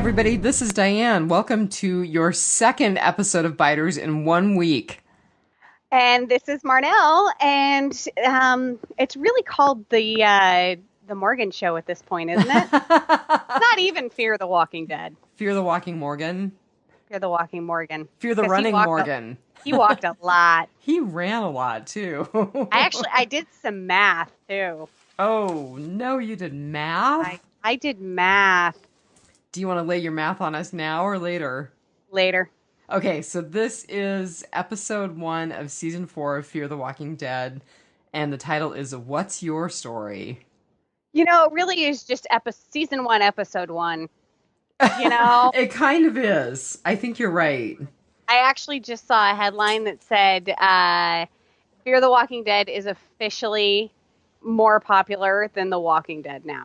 everybody, this is Diane. Welcome to your second episode of Biters in 1 week. And this is Marnell, and it's really called the Morgan Show at this point, isn't it? It's not even Fear the Walking Dead. Fear the Walking Morgan. Fear the Walking Morgan. Fear the Running Morgan. He walked a lot. He ran a lot, too. I did some math, too. Oh, no, you did math? I did math. Do you want to lay your math on us now or later? Later. Okay, so this is episode 1 of season 4 of Fear the Walking Dead, and the title is What's Your Story? You know, it really is just season 1, episode 1. You know? It kind of is. I think you're right. I actually just saw a headline that said Fear the Walking Dead is officially more popular than The Walking Dead now.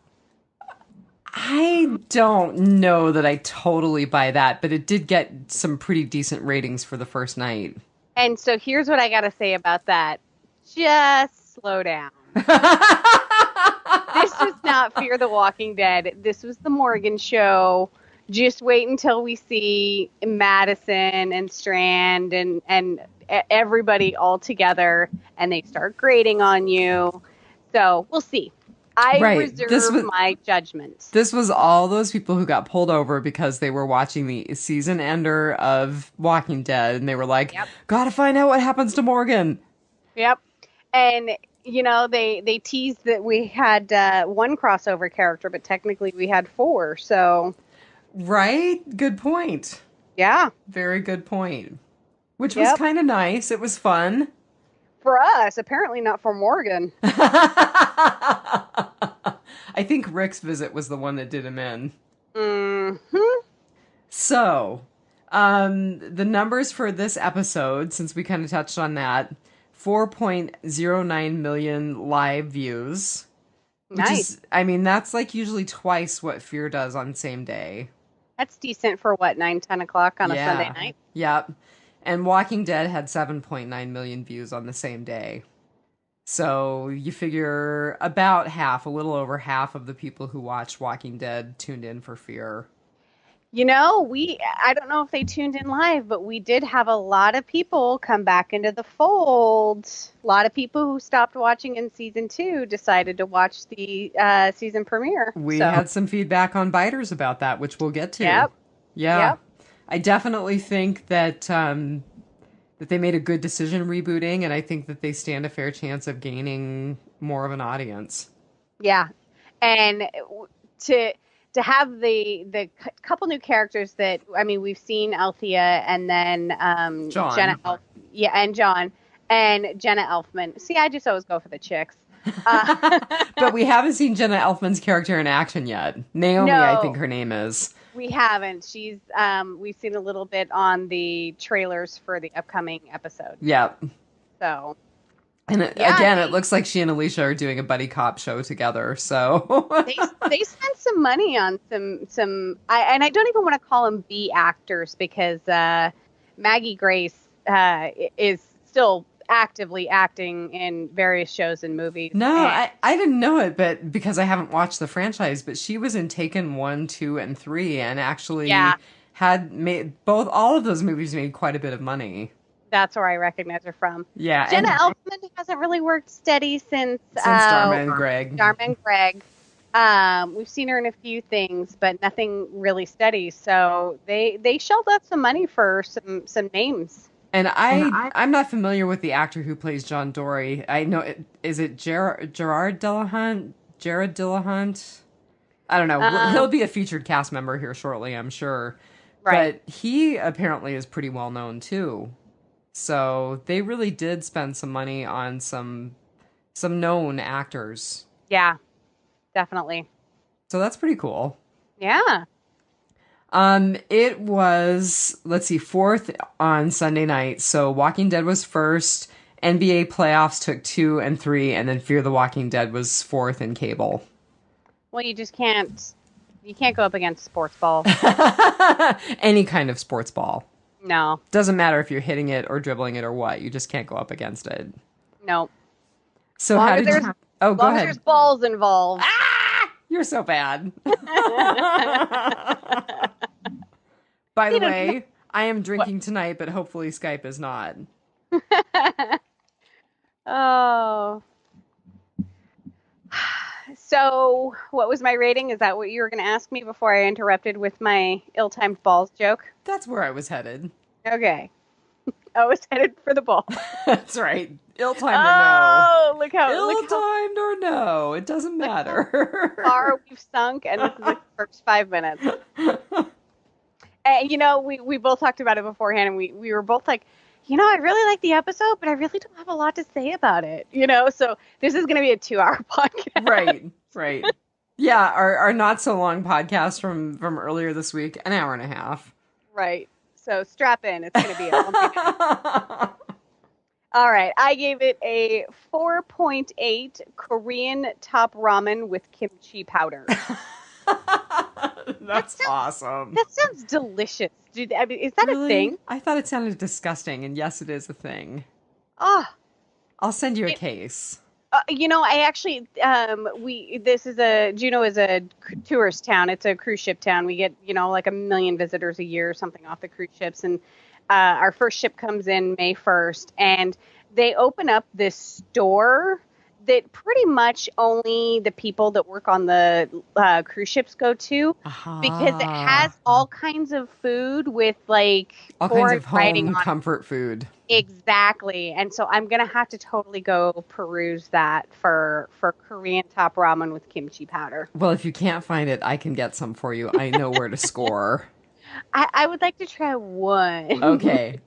I don't know that I totally buy that, but it did get some pretty decent ratings for the first night. And so here's what I got to say about that. Just slow down. This is not Fear the Walking Dead. This was the Morgan Show. Just wait until we see Madison and Strand and everybody all together and they start grading on you. So we'll see. I reserve my judgment. This was all those people who got pulled over because they were watching the season ender of Walking Dead, and they were like, gotta find out what happens to Morgan. Yep. And, you know, they teased that we had one crossover character, but technically we had 4, so... Right? Good point. Yeah. Very good point. Which was kind of nice. It was fun. For us, apparently not for Morgan. I think Rick's visit was the one that did him in. Mm-hmm. So, the numbers for this episode, since we kind of touched on that, 4.09 million live views. Nice. That's like usually twice what Fear does on same day. That's decent for what, 9, 10 o'clock on a Sunday night? Yep. And Walking Dead had 7.9 million views on the same day. So you figure about half, a little over half of the people who watched Walking Dead tuned in for Fear. You know, I don't know if they tuned in live, but we did have a lot of people come back into the fold. A lot of people who stopped watching in season 2 decided to watch the season premiere. We had some feedback on Biters about that, which we'll get to. Yep. Yeah. Yep. I definitely think that that they made a good decision rebooting, and I think that they stand a fair chance of gaining more of an audience. Yeah. And to have the couple new characters that, I mean, we've seen Althea and then John. Jenna and John and Jenna Elfman. See, I just always go for the chicks. But we haven't seen Jenna Elfman's character in action yet. Naomi, no. I think her name is. We haven't. She's we've seen a little bit on the trailers for the upcoming episode. Yep. So. And it looks like she and Alicia are doing a buddy cop show together. So they spent some money on some. I don't even want to call them B actors because Maggie Grace is still actively acting in various shows and movies. No, I didn't know it, but because I haven't watched the franchise, but she was in Taken 1, 2, and 3, and actually had made all of those movies made quite a bit of money. That's where I recognize her from. Yeah. Jenna Elfman hasn't really worked steady since Dharma and Greg. Dharma and Greg. We've seen her in a few things, but nothing really steady. So they shelled out some money for some names. And I'm not familiar with the actor who plays John Dory. I know is it Gerard Dillahunt? Jared Dillahunt? I don't know. He'll be a featured cast member here shortly, I'm sure. Right. But he apparently is pretty well known too. So they really did spend some money on some known actors. Yeah, definitely. So that's pretty cool. Yeah. It was, let's see, 4th on Sunday night. So Walking Dead was first, NBA playoffs took 2 and 3, and then Fear the Walking Dead was 4th in cable. Well, you can't go up against sports ball. Any kind of sports ball. No. Doesn't matter if you're hitting it or dribbling it or what. You just can't go up against it. No. So how did you... Oh, go ahead. There's balls involved. Ah! You're so bad. By the way, I am drinking tonight, but hopefully Skype is not. Oh. So, what was my rating? Is that what you were going to ask me before I interrupted with my ill-timed balls joke? That's where I was headed. Okay. I was headed for the ball. That's right. Ill-timed or no. Oh, look how Ill-timed or no. It doesn't matter. How far we've sunk, and this is the first 5 minutes. And, we both talked about it beforehand, and we were both like, I really like the episode, but I really don't have a lot to say about it, So this is going to be a 2-hour podcast. Right. Yeah, our not so long podcast from earlier this week, an hour and a half. Right. So strap in. It's going to be a All right. I gave it a 4.8 Korean top ramen with kimchi powder. That's awesome. That sounds delicious. Is that really? A thing? I thought it sounded disgusting, and yes, it is a thing. Ah. I'll send you a case. I actually, Juneau is a tourist town. It's a cruise ship town. We get, like 1 million visitors a year or something off the cruise ships. And our first ship comes in May 1st, and they open up this store that pretty much only the people that work on the cruise ships go to, because it has all kinds of food with like all kinds of home comfort food. Exactly. And so I'm going to have to totally go peruse that for Korean top ramen with kimchi powder. Well, if you can't find it, I can get some for you. I know where to score. I would like to try one. Okay.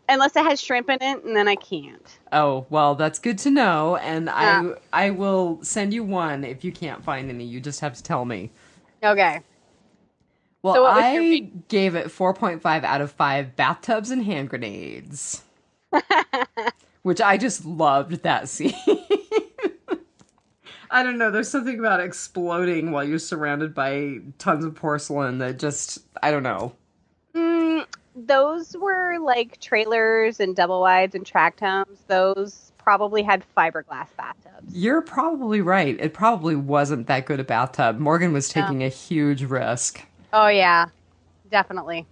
Unless it has shrimp in it, and then I can't. Oh, well, that's good to know. And I will send you one if you can't find any. You just have to tell me. Okay. Well, so I gave it 4.5 out of 5 bathtubs and hand grenades. Which I just loved that scene. I don't know. There's something about exploding while you're surrounded by tons of porcelain that just, I don't know. Those were like trailers and double wides and tract homes. Those probably had fiberglass bathtubs. You're probably right. It probably wasn't that good a bathtub. Morgan was taking a huge risk. Oh, yeah. Definitely.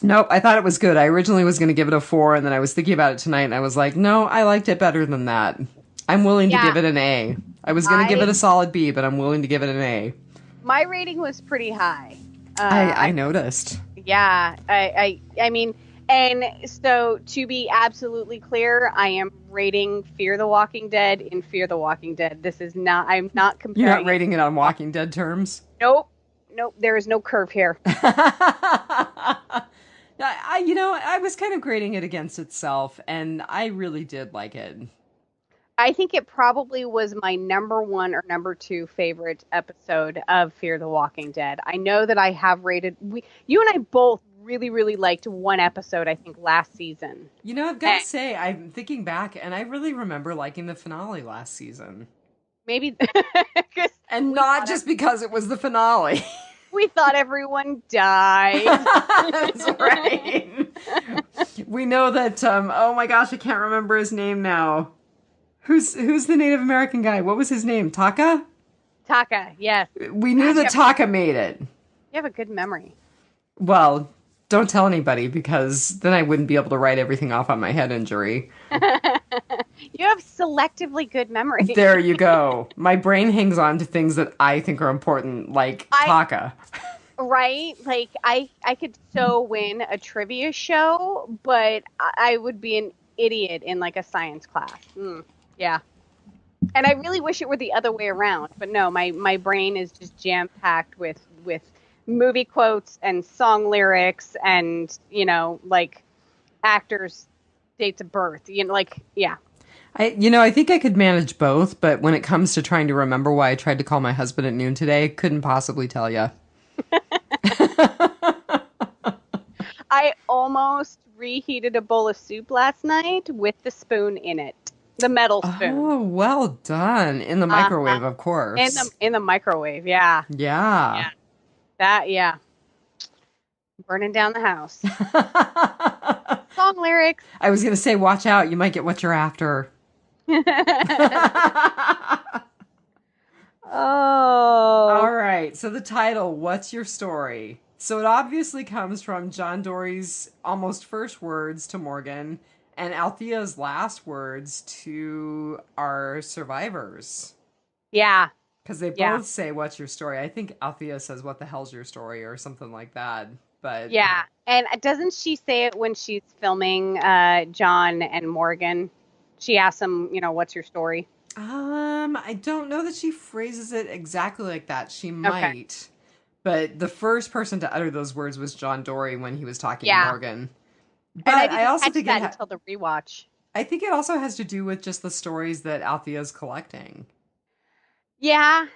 Nope, I thought it was good. I originally was going to give it a 4, and then I was thinking about it tonight, and I was like, no, I liked it better than that. I'm willing to give it an A. I was going to give it a solid B, but I'm willing to give it an A. My rating was pretty high. I noticed. Yeah. I mean, and so to be absolutely clear, I am rating Fear the Walking Dead in Fear the Walking Dead. This is not, I'm not comparing. You're not rating it on Walking Dead terms? Nope. There is no curve here. I was kind of grading it against itself, and I really did like it. I think it probably was my number 1 or number 2 favorite episode of Fear the Walking Dead. I know that I have rated, you and I both really, really liked one episode, I think, last season. I've got to say, I'm thinking back, and I really remember liking the finale last season. Maybe. And not just because it was the finale. We thought everyone died. That's right. We know that, oh my gosh, I can't remember his name now. Who's the Native American guy? What was his name? Taka? Taka, yes. We knew that Taka made it. You have a good memory. Well, don't tell anybody, because then I wouldn't be able to write everything off on my head injury. You have selectively good memory. There you go. My brain hangs on to things that I think are important, like Taka. Right? Like, I could so win a trivia show, but I would be an idiot in, like, a science class. Yeah. And I really wish it were the other way around. But no, my brain is just jam-packed with movie quotes and song lyrics and, like, actors' dates of birth. Yeah. I think I could manage both, but when it comes to trying to remember why I tried to call my husband at noon today, couldn't possibly tell you. I almost reheated a bowl of soup last night with the spoon in it. The metal spoon. Oh, well done. In the microwave, of course. In the microwave, yeah. Yeah. Yeah. Burning down the house. Song lyrics. I was going to say, watch out. You might get what you're after. Oh. All right. So the title, What's Your Story? So it obviously comes from John Dory's almost first words to Morgan and Althea's last words to our survivors. Yeah. Because they Yeah. both say, What's your story? I think Althea says, What the hell's your story? Or something like that. But Yeah. And doesn't she say it when she's filming John and Morgan? She asks him, what's your story? I don't know that she phrases it exactly like that. She Okay. might. But the first person to utter those words was John Dory when he was talking to Yeah. Morgan. And I But I didn't also catch think that until the rewatch. I think it also has to do with just the stories that Althea's collecting. Yeah.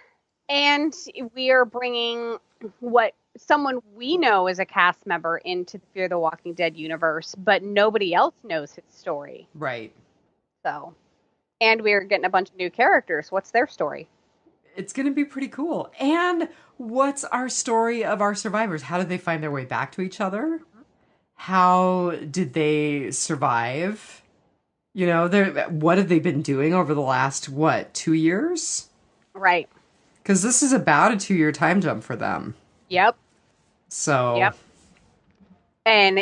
And we are bringing what someone we know as a cast member into the Fear the Walking Dead universe, but nobody else knows his story. Right. So, and we're getting a bunch of new characters. What's their story? It's going to be pretty cool. And what's our story of our survivors? How did they find their way back to each other? How did they survive? What have they been doing over the last, 2 years? Right. Because this is about a 2-year time jump for them. Yep. So, Yep. And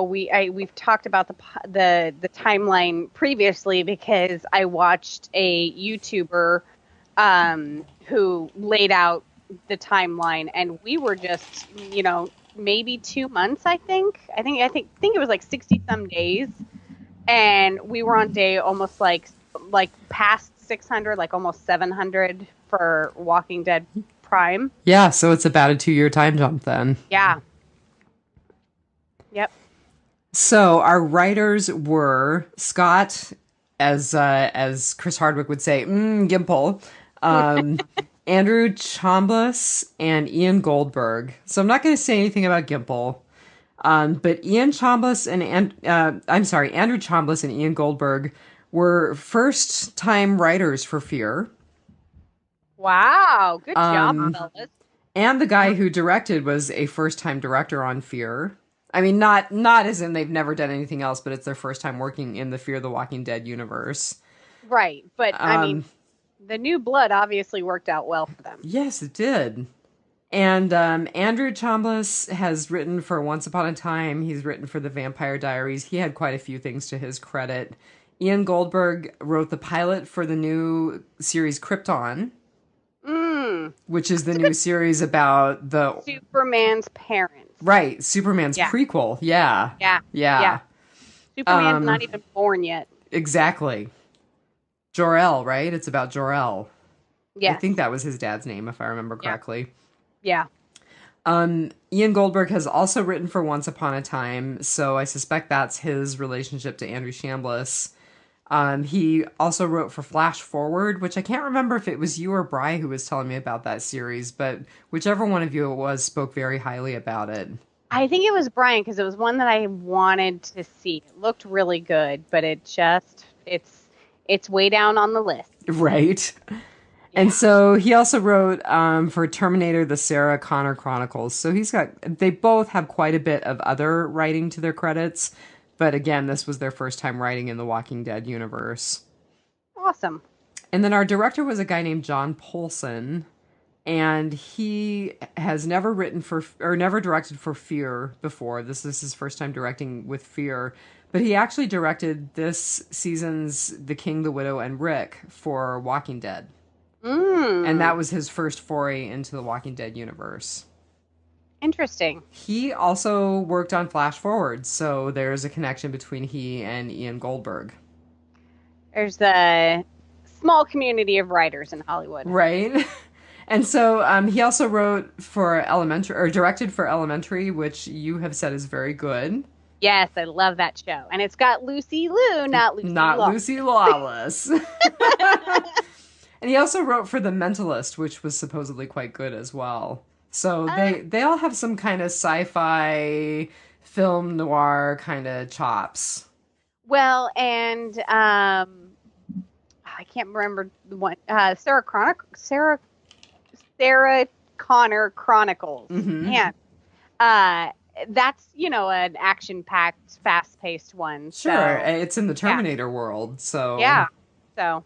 we've talked about the timeline previously because I watched a YouTuber who laid out the timeline, and we were just maybe 2 months. I think it was like 60 some days, and we were on day almost like past 600, like almost 700 for Walking Dead Prime. yeah, so it's about a 2-year time jump then. Yeah. Yep. So our writers were Scott, as Chris Hardwick would say, Gimple, Andrew Chambliss, and Ian Goldberg. So I'm not going to say anything about Gimple, but Andrew Chambliss and Ian Goldberg were first time writers for Fear. Wow. Good job, fellas. And the guy who directed was a first time director on Fear. I mean, not as in they've never done anything else, but it's their first time working in the Fear the Walking Dead universe. Right. But, I mean, the new blood obviously worked out well for them. Yes, it did. And Andrew Chambliss has written for Once Upon a Time. He's written for The Vampire Diaries. He had quite a few things to his credit. Ian Goldberg wrote the pilot for the new series Krypton, which is the new series about the Superman's parents. Right, Superman's prequel. Yeah. Yeah. Superman's not even born yet. Exactly. Jor-El, right? It's about Jor-El. Yes. I think that was his dad's name, if I remember correctly. Yeah. Ian Goldberg has also written for Once Upon a Time, so I suspect that's his relationship to Andrew Chambliss. He also wrote for Flash Forward, which I can't remember if it was you or Bri who was telling me about that series, but whichever one of you it was spoke very highly about it. I think it was Brian because it was one that I wanted to see. It looked really good, but it's way down on the list. Right. Yeah. And so he also wrote for Terminator: The Sarah Connor Chronicles. So they both have quite a bit of other writing to their credits. But again, this was their first time writing in the Walking Dead universe. Awesome. And then our director was a guy named John Polson, and he has never never directed for Fear before. This is his first time directing with Fear, but he actually directed this season's The King, the Widow, and Rick for Walking Dead. And that was his first foray into the Walking Dead universe. Interesting. He also worked on Flash Forward, so there's a connection between he and Ian Goldberg. There's the small community of writers in Hollywood. Right. And so he also wrote for directed for Elementary, which you have said is very good. Yes, I love that show. And it's got Lucy Liu, not Lucy Lawless. And he also wrote for The Mentalist, which was supposedly quite good as well. So they all have some kind of sci-fi, film noir kind of chops. Well, and I can't remember the one. Sarah Connor Chronicles. Mm-hmm. Man, that's an action-packed, fast-paced one. Sure, so, it's in the Terminator world, so yeah. So,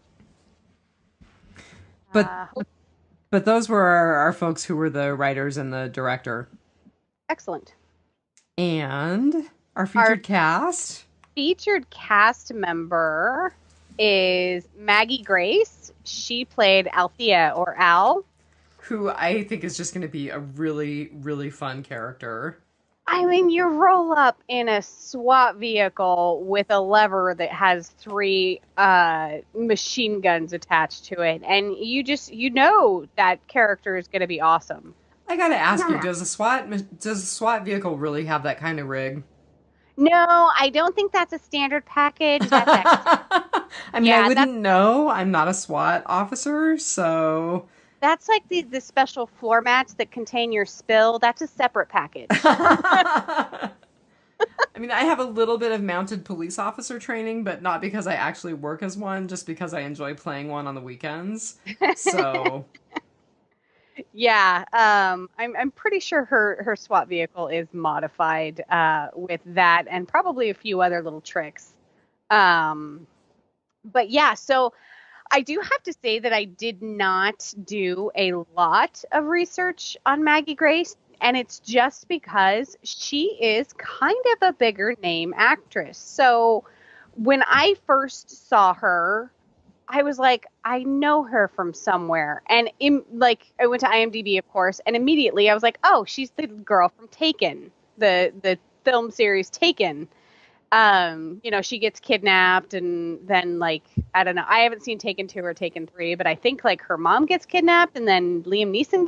but But those were our folks who were the writers and the director. Excellent. And our Our featured cast. featured cast member is Maggie Grace. She played Althea, or Al. Who I think is just going to be a really, really fun character. I mean, you roll up in a SWAT vehicle with a lever that has 3 machine guns attached to it, and you know that character is going to be awesome. I gotta ask you, does a SWAT vehicle really have that kind of rig? No, I don't think that's a standard package. That's extra. I mean, I wouldn't know. I'm not a SWAT officer, so... That's like the special floor mats that contain your spill. That's a separate package. I mean, I have a little bit of mounted police officer training, but not because I actually work as one, just because I enjoy playing one on the weekends. So... Yeah, I'm pretty sure her SWAT vehicle is modified with that and probably a few other little tricks. But yeah, so I do have to say that I did not do a lot of research on Maggie Grace, and it's just because she is kind of a bigger name actress. So when I first saw her, I was like, I know her from somewhere. And I went to IMDb, of course, and immediately I was like, oh, she's the girl from Taken, the film series Taken. She gets kidnapped, and then I don't know. I haven't seen Taken 2 or Taken 3, but I think her mom gets kidnapped, and then Liam Neeson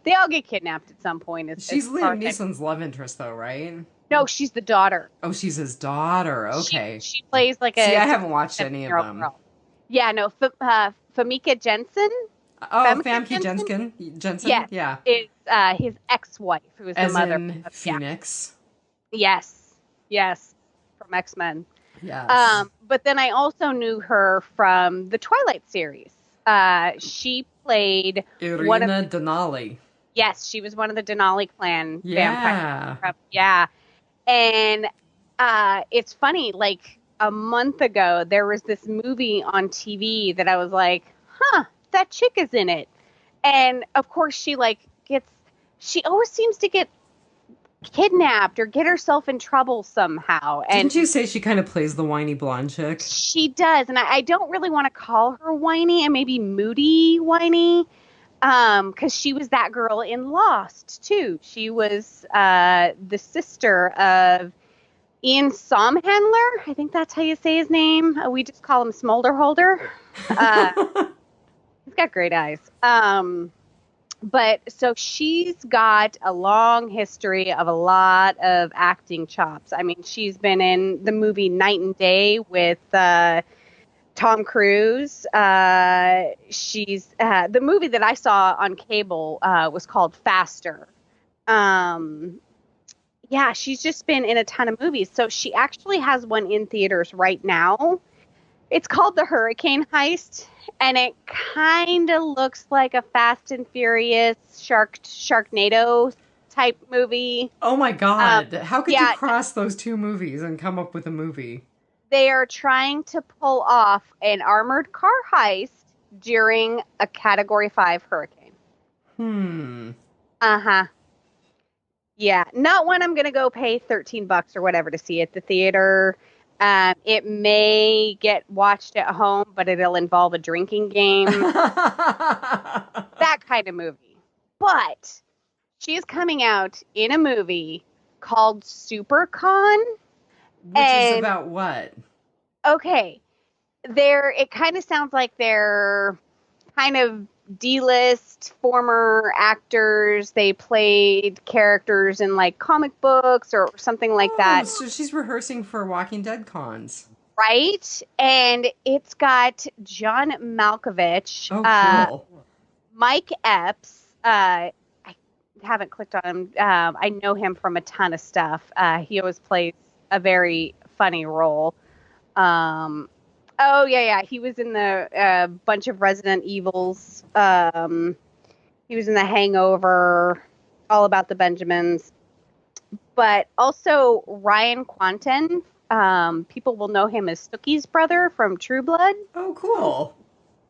they all get kidnapped at some point. She's Liam Neeson's love interest, though, right? No, she's the daughter. Oh, she's his daughter. Okay. She plays I haven't watched any of them. Girl. Yeah, no, Famke Jensen. Oh, Famke Jensen? Yes, yeah. Is his ex-wife, who is the mother in of Phoenix. Yeah. Yes, from X-Men. Yes. But then I also knew her from the Twilight series. She played Irina Denali. Yes, she was one of the Denali clan vampires. Yeah. And it's funny, a month ago, there was this movie on TV that I was like, that chick is in it. And of course she always seems to get kidnapped or get herself in trouble somehow. And didn't you say she kind of plays the whiny blonde chick? She does. And I don't really want to call her whiny, and maybe moody whiny. Because she was that girl in Lost too. She was the sister of Ian Somhandler, I think that's how you say his name. We just call him Smolderholder. He's got great eyes. But so she's got a long history of a lot of acting chops. I mean, she's been in the movie Night and Day with Tom Cruise. She's the movie that I saw on cable was called Faster. Yeah, she's just been in a ton of movies. So she actually has one in theaters right now. It's called The Hurricane Heist, and it kind of looks like a Fast and Furious Sharknado type movie. Oh my God. How could you cross those two movies and come up with a movie? They are trying to pull off an armored car heist during a Category 5 hurricane. Uh-huh. Yeah, not one I'm going to go pay $13 or whatever to see at the theater. It may get watched at home, but it'll involve a drinking game. That kind of movie. But she is coming out in a movie called SuperCon. Which is about what? Okay. It kind of sounds like they're kind of D-list former actors. They played characters in comic books or something like that. So she's rehearsing for Walking Dead cons. Right? And it's got John Malkovich. Oh, cool. Mike Epps. I haven't clicked on him. I know him from a ton of stuff. He always plays a very funny role. Oh, yeah. He was in the bunch of Resident Evils. He was in The Hangover, All About the Benjamins. But also Ryan Quanten. People will know him as Sookie's brother from True Blood. Oh, cool.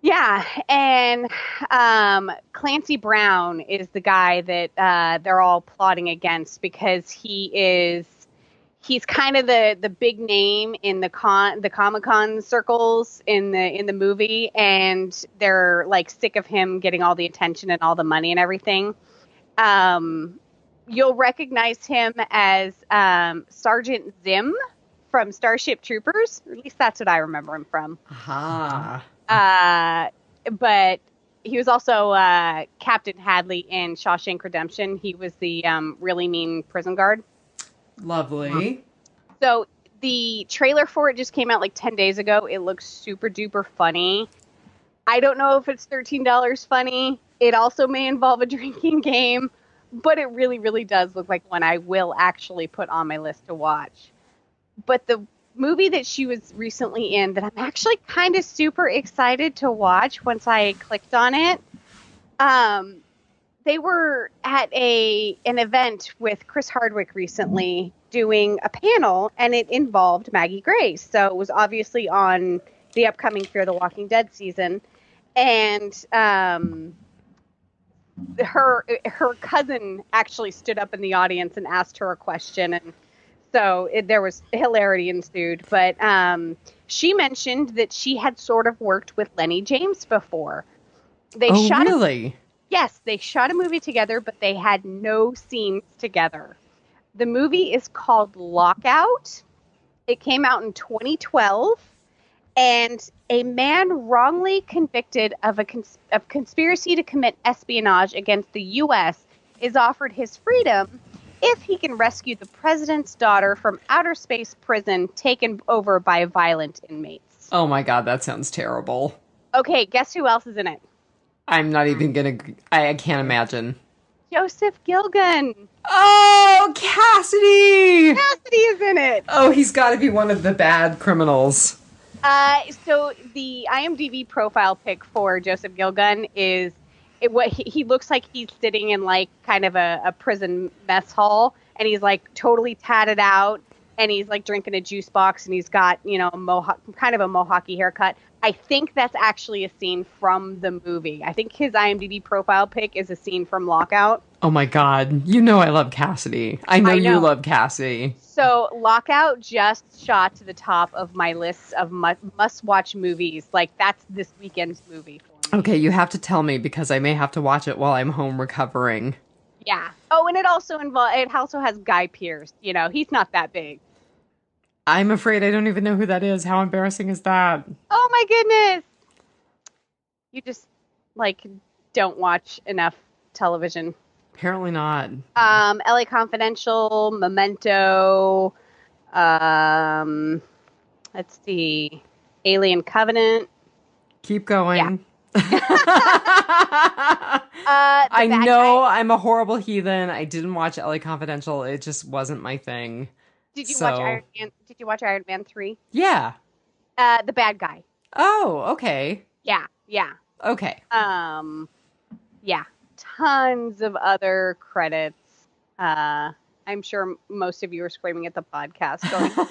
Yeah, and Clancy Brown is the guy that they're all plotting against because he's kind of the big name in the Comic-Con circles in the movie, and they're like sick of him getting all the attention and all the money and everything. You'll recognize him as Sergeant Zim from Starship Troopers, or at least that's what I remember him from. Aha. But he was also Captain Hadley in Shawshank Redemption. He was the really mean prison guard. Lovely. So the trailer for it just came out like 10 days ago. It looks super duper funny. I don't know if it's $13 funny. It also may involve a drinking game, but it really, really does look like one I will actually put on my list to watch. But the movie that she was recently in that I'm actually kind of super excited to watch once I clicked on it, they were at an event with Chris Hardwick recently doing a panel, and it involved Maggie Grace. So it was obviously on the upcoming Fear the Walking Dead season. And her cousin actually stood up in the audience and asked her a question, and so there was hilarity ensued. But she mentioned that she had sort of worked with Lenny James before. Really? Yes, they shot a movie together, but they had no scenes together. The movie is called Lockout. It came out in 2012, and a man wrongly convicted of conspiracy to commit espionage against the U.S. is offered his freedom if he can rescue the president's daughter from outer space prison taken over by violent inmates. Oh my god, that sounds terrible. Okay, guess who else is in it? I'm not even gonna... I can't imagine. Joseph Gilgun. Oh, Cassidy! Cassidy is in it. Oh, he's got to be one of the bad criminals. So the IMDb profile pic for Joseph Gilgun is what he looks like. He's sitting in like kind of a prison mess hall, and he's like totally tatted out, and he's like drinking a juice box, and he's got, you know, kind of a mohawky haircut. I think that's actually a scene from the movie. I think his IMDb profile pic is a scene from Lockout. Oh my god. You know I love Cassidy. I know you love Cassidy. So Lockout just shot to the top of my list of must-watch movies. Like, that's this weekend's movie for me. Okay, you have to tell me because I may have to watch it while I'm home recovering. Yeah. Oh, and it also has Guy Pearce. You know, he's not that big. I'm afraid I don't even know who that is. How embarrassing is that? Oh my goodness. You just, like, don't watch enough television. Apparently not. LA Confidential, Memento, let's see, Alien Covenant. Keep going. Yeah. I know I'm a horrible heathen. I didn't watch LA Confidential. It just wasn't my thing. Did you watch Iron Man? Did you watch Iron Man 3? Yeah. The bad guy. Oh, okay. Yeah. Okay. Yeah. Tons of other credits. I'm sure most of you are screaming at the podcast going, no,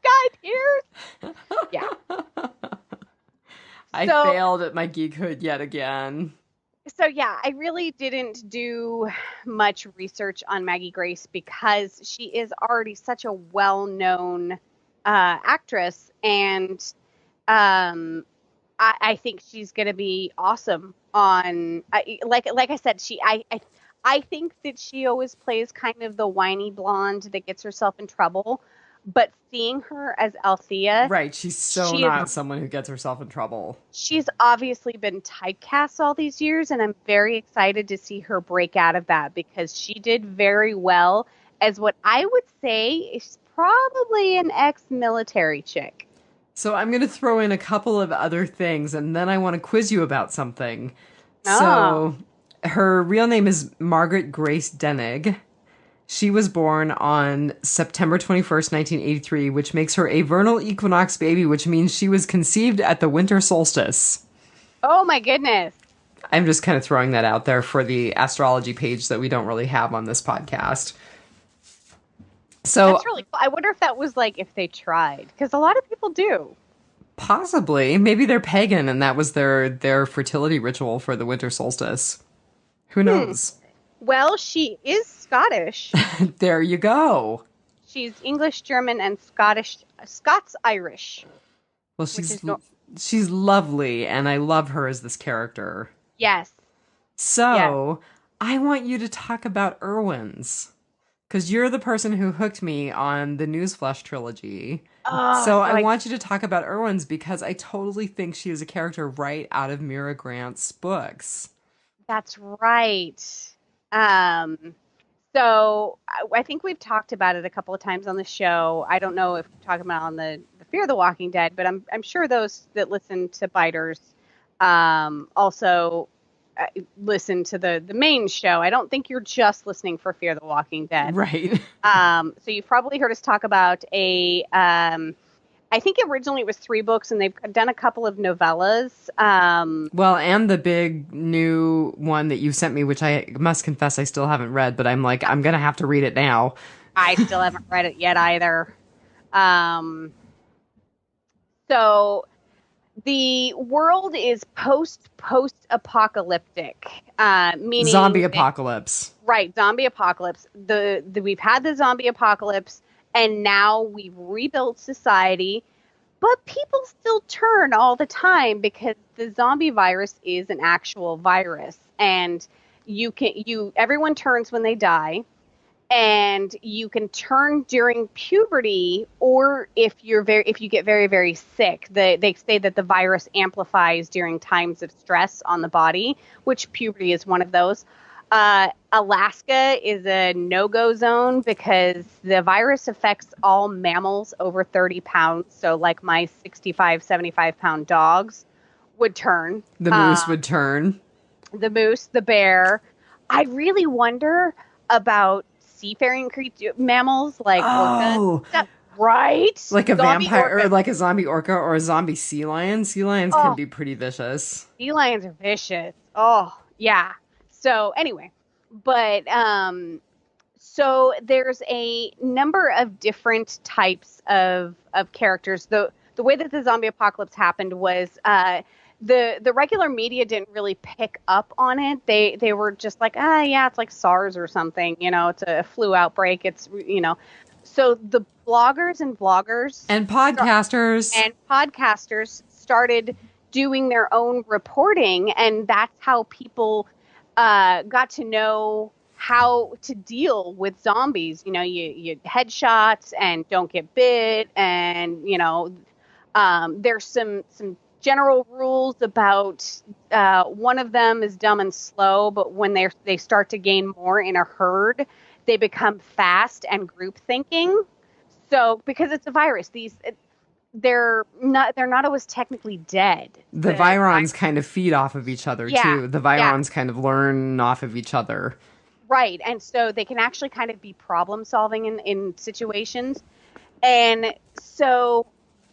Guy Pearce! Yeah. I failed at my geekhood yet again. So, yeah, I really didn't do much research on Maggie Grace because she is already such a well-known actress, and I think she's going to be awesome on, like I said, I think that she always plays kind of the whiny blonde that gets herself in trouble. But seeing her as Althea... Right, she's not someone who gets herself in trouble. She's obviously been typecast all these years, and I'm very excited to see her break out of that because she did very well as what I would say is probably an ex-military chick. So I'm going to throw in a couple of other things, and then I want to quiz you about something. Oh. So her real name is Margaret Grace Denig. She was born on September 21st, 1983, which makes her a vernal equinox baby, which means she was conceived at the winter solstice. Oh my goodness. I'm just kind of throwing that out there for the astrology page that we don't really have on this podcast. So that's really cool. I wonder if that was like if they tried, because a lot of people do. Possibly. Maybe they're pagan and that was their fertility ritual for the winter solstice. Who knows? Well, she is Scottish. There you go. She's English, German, and Scots-Irish. Well, she's lovely, and I love her as this character. Yes. So, I want you to talk about Irwins. Because you're the person who hooked me on the Newsflash trilogy. So I want you to talk about Irwins because I totally think she is a character right out of Mira Grant's books. That's right. So I think we've talked about it a couple of times on the show. I don't know if we're talking about on the Fear the Walking Dead, but I'm sure those that listen to Biters also listen to the main show. I don't think you're just listening for Fear the Walking Dead. Right. So you've probably heard us talk about I think originally it was 3 books, and they've done a couple of novellas. Well, and the big new one that you sent me, which I must confess I still haven't read, but I'm like, I'm going to have to read it now. I still haven't read it yet either. So the world is post-apocalyptic, meaning zombie apocalypse. Right, zombie apocalypse. We've had the zombie apocalypse, and now we've rebuilt society, but people still turn all the time because the zombie virus is an actual virus, and everyone turns when they die, and you can turn during puberty, or if you get very, very sick. They say that the virus amplifies during times of stress on the body, which puberty is one of those. Alaska is a no-go zone because the virus affects all mammals over 30 pounds. So like my 65, 75-pound dogs would turn. The moose would turn. The moose, the bear. I really wonder about seafaring mammals like orcas. Right? Like a zombie vampire orca. or like a zombie orca or a zombie sea lion. Sea lions can be pretty vicious. Sea lions are vicious. Oh, yeah. So anyway, but so there's a number of different types of characters. The way that the zombie apocalypse happened was the regular media didn't really pick up on it. They were just like, yeah, it's like SARS or something. It's a flu outbreak. It's So the bloggers and podcasters started doing their own reporting, and that's how people got to know how to deal with zombies. You headshots and don't get bit, and there's some general rules about one of them is dumb and slow, but when they start to gain more in a herd, they become fast and group thinking. So because it's a virus, they're not always technically dead. The virons kind of feed off of each other too. The virons kind of learn off of each other. Right. And so they can actually kind of be problem solving in situations. And so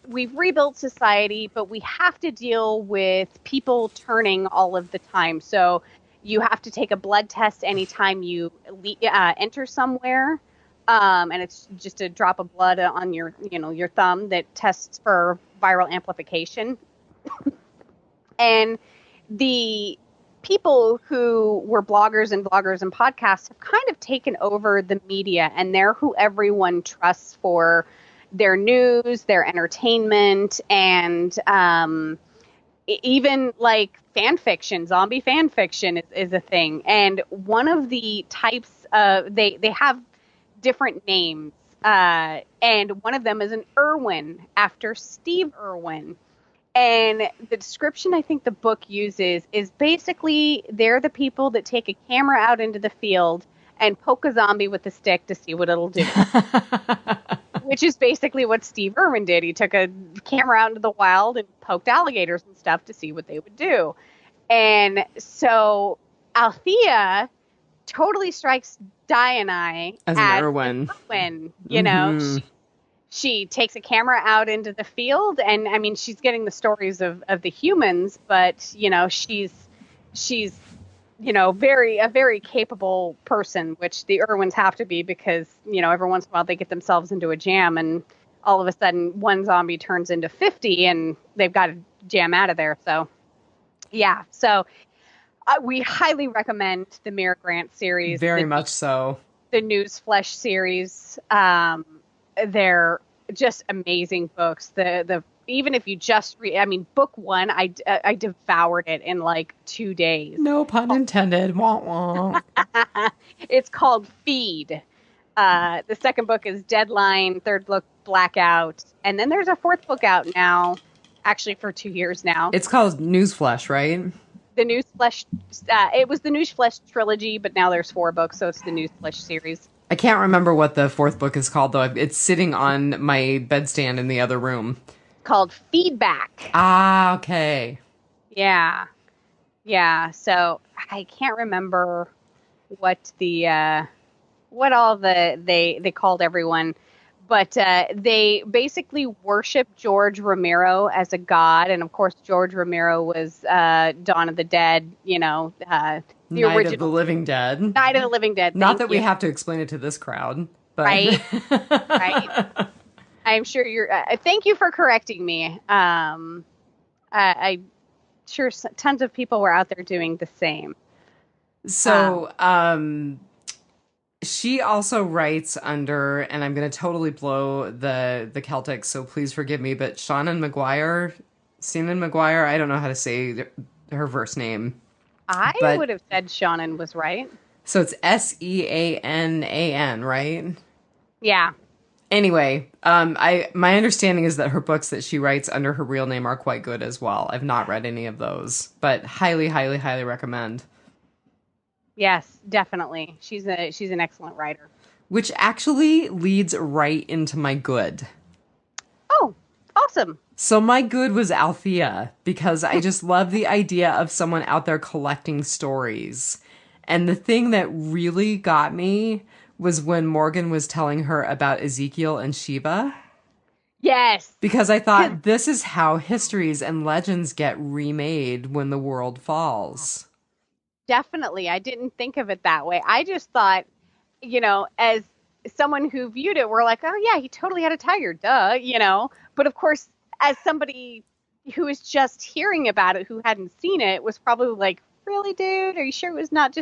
we've rebuilt society, but we have to deal with people turning all of the time. So you have to take a blood test anytime you enter somewhere. And it's just a drop of blood on your thumb that tests for viral amplification. And the people who were bloggers and podcasts have kind of taken over the media, and they're who everyone trusts for their news, their entertainment, and even like fan fiction, zombie fan fiction is a thing. And one of the types they have different names, and one of them is an Irwin after Steve Irwin. And the description I think the book uses is basically they're the people that take a camera out into the field and poke a zombie with a stick to see what it'll do. Which is basically what Steve Irwin did. He took a camera out into the wild and poked alligators and stuff to see what they would do. And so Althea totally strikes Dianne as an Irwin. She takes a camera out into the field, and I mean, she's getting the stories of the humans, but she's a very capable person, which the Irwins have to be because every once in a while they get themselves into a jam, and all of a sudden one zombie turns into 50 and they've got to jam out of there. So, yeah. So we highly recommend the Mira Grant series. Very much so. The News Flesh series. They're just amazing books. The even if you just read, I mean, book one, I devoured it in like 2 days. No pun intended. Wah, wah. It's called Feed. The second book is Deadline. Third book, Blackout. And then there's a fourth book out now, actually for 2 years now. It's called Newsflesh, right? The News Flesh. It was the News Flesh trilogy, but now there's 4 books, so it's the News Flesh series. I can't remember what the fourth book is called, though. It's sitting on my bedstand in the other room. Called Feedback. Ah, okay. Yeah. Yeah. So I can't remember what they called everyone, but they basically worship George Romero as a god, and of course George Romero was Dawn of the Dead, the Night original of the Living Dead. Night of the Living Dead. Not that we have to explain it to this crowd, but right. I'm sure you're. Thank you for correcting me. I sure tons of people were out there doing the same. So, she also writes under, and I'm going to totally blow the Celtics, so please forgive me, but Seanan McGuire, I don't know how to say her first name. I would have said Seanan was right. So it's S4e1, right? Yeah. Anyway, my understanding is that her books that she writes under her real name are quite good as well. I've not read any of those, but highly, highly, highly recommend. Yes, definitely. She's an excellent writer. Which actually leads right into my good. Oh, awesome. So my good was Althea, because I just love the idea of someone out there collecting stories. And the thing that really got me was when Morgan was telling her about Ezekiel and Sheba. Yes. Because I thought this is how histories and legends get remade when the world falls. Definitely. I didn't think of it that way. I just thought, as someone who viewed it, we're like, oh yeah, he totally had a tiger, duh, But of course, as somebody who was just hearing about it, who hadn't seen it, was probably like, really, dude? Are you sure it was not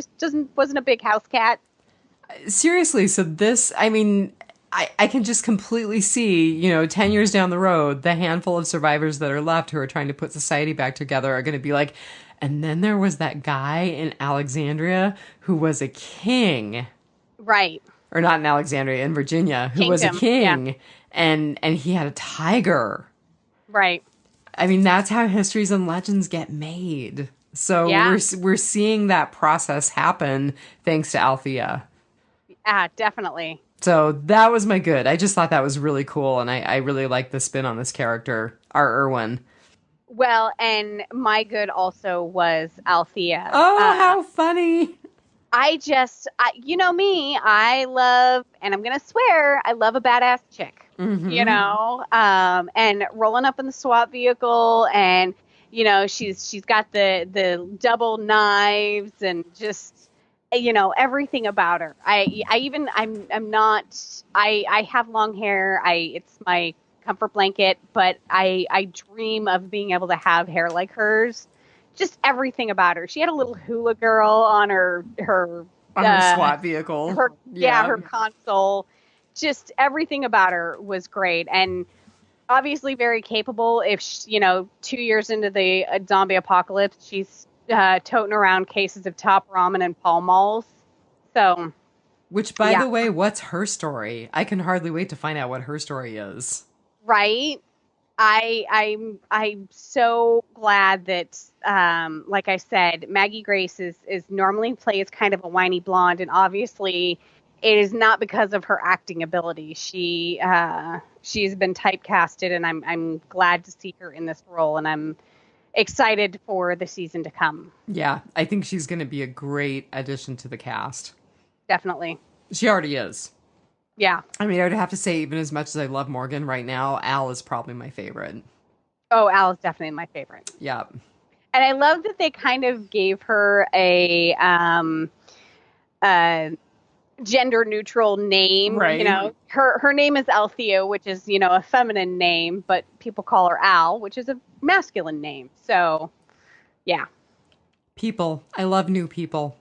wasn't a big house cat? Seriously, so this, I mean, I can just completely see, 10 years down the road, the handful of survivors that are left who are trying to put society back together are going to be like, and then there was that guy in Alexandria who was a king. Right. Or not in Alexandria, in Virginia, who was a king. Yeah. And he had a tiger. Right. I mean, that's how histories and legends get made. So yeah. we're seeing that process happen thanks to Althea. Yeah, definitely. So that was my good. I just thought that was really cool, and I really like the spin on this character, R. Irwin. Well, and my good also was Althea. Oh, how funny. Me, I love, and I'm going to swear, I love a badass chick, and rolling up in the SWAT vehicle, and, she's got the double knives and just, everything about her. I have long hair. It's my comfort blanket, but I dream of being able to have hair like hers. Just everything about her. She had a little hula girl on her SWAT vehicle. Her console. Just everything about her was great, and obviously very capable. If 2 years into the zombie apocalypse, she's toting around cases of Top Ramen and Pall Malls. So, which, by the way, what's her story? I can hardly wait to find out what her story is. Right. I'm so glad that, like I said, Maggie Grace is normally plays kind of a whiny blonde, and obviously it is not because of her acting ability. She's been typecasted, and I'm glad to see her in this role, and I'm excited for the season to come. Yeah, I think she's going to be a great addition to the cast. Definitely. She already is. Yeah. I mean, I would have to say, even as much as I love Morgan right now, Al is probably my favorite. Oh, Al is definitely my favorite. Yeah. And I love that they kind of gave her a gender neutral name. Right. You know, her name is Althea, which is, you know, a feminine name, but people call her Al, which is a masculine name. So, yeah. People. I love new people.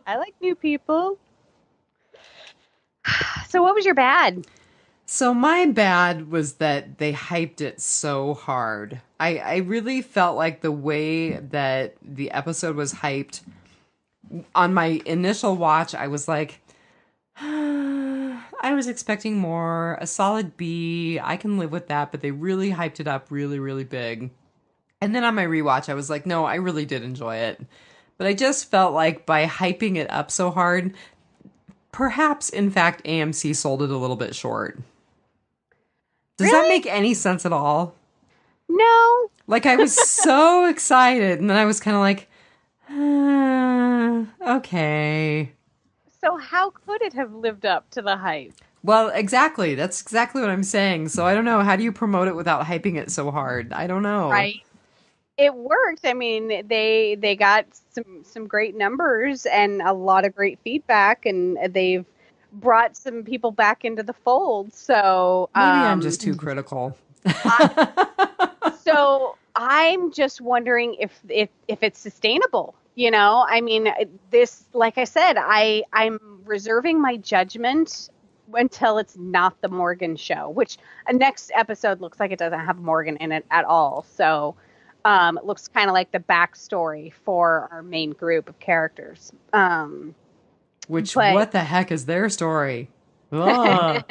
I like new people. So what was your bad? So my bad was that they hyped it so hard. I really felt like the way that the episode was hyped on my initial watch, I was like, I was expecting more, a solid B. I can live with that, but they really hyped it up really, really big. And then on my rewatch, I was like, no, I really did enjoy it. But I just felt like by hyping it up so hard, perhaps, in fact, AMC sold it a little bit short. Does that make any sense at all? No. Like, I was so excited, and then I was kind of like, okay. So how could it have lived up to the hype? Well, exactly. That's exactly what I'm saying. So I don't know. How do you promote it without hyping it so hard? I don't know. Right. It worked. I mean, they got some great numbers and a lot of great feedback, and they've brought some people back into the fold. So maybe I'm just too critical. So I'm just wondering if it's sustainable. You know, I mean, this, like I said, I'm reserving my judgment until it's not the Morgan show, which a next episode looks like it doesn't have Morgan in it at all. So it looks kind of like the backstory for our main group of characters. What the heck is their story? I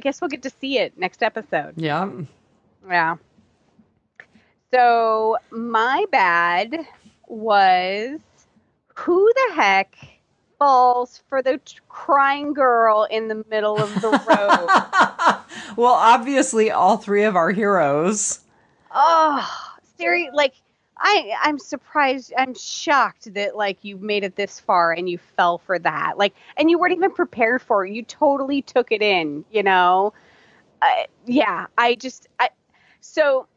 guess we'll get to see it next episode. Yeah. Yeah. So my bad was, who the heck falls for the crying girl in the middle of the road? Well, obviously, all three of our heroes. Oh, seriously, like, I'm surprised. I'm shocked that, like, you made it this far and you fell for that. Like, and you weren't even prepared for it. You totally took it in, you know? Yeah, so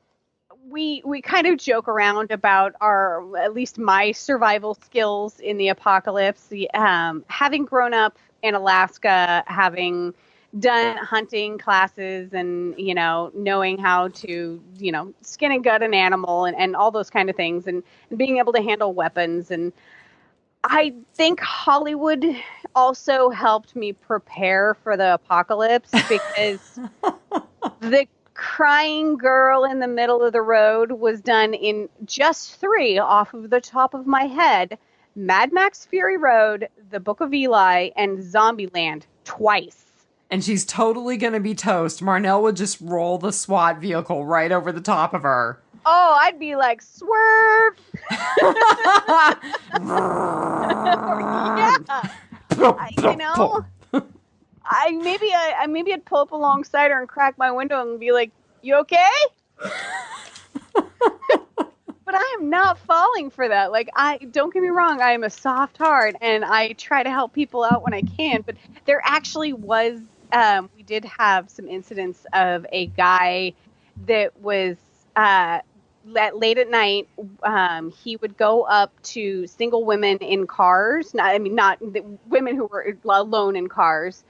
we kind of joke around about at least my survival skills in the apocalypse. Having grown up in Alaska, having done hunting classes and, you know, knowing how to, you know, skin and gut an animal and all those kind of things, and being able to handle weapons. And I think Hollywood also helped me prepare for the apocalypse, because the crying girl in the middle of the road was done in just 3 off of the top of my head: Mad Max Fury Road, The Book of Eli, and Zombieland twice. And she's totally going to be toast. Marnell would just roll the SWAT vehicle right over the top of her. Oh, I'd be like, swerve! Yeah. You know? Maybe I'd pull up alongside her and crack my window and be like, "You okay?" But I am not falling for that. Like, don't get me wrong, I am a soft heart and I try to help people out when I can. But there actually was, we did have some incidents of a guy that was late at night. He would go up to single women in cars. Not the women who were alone in cars.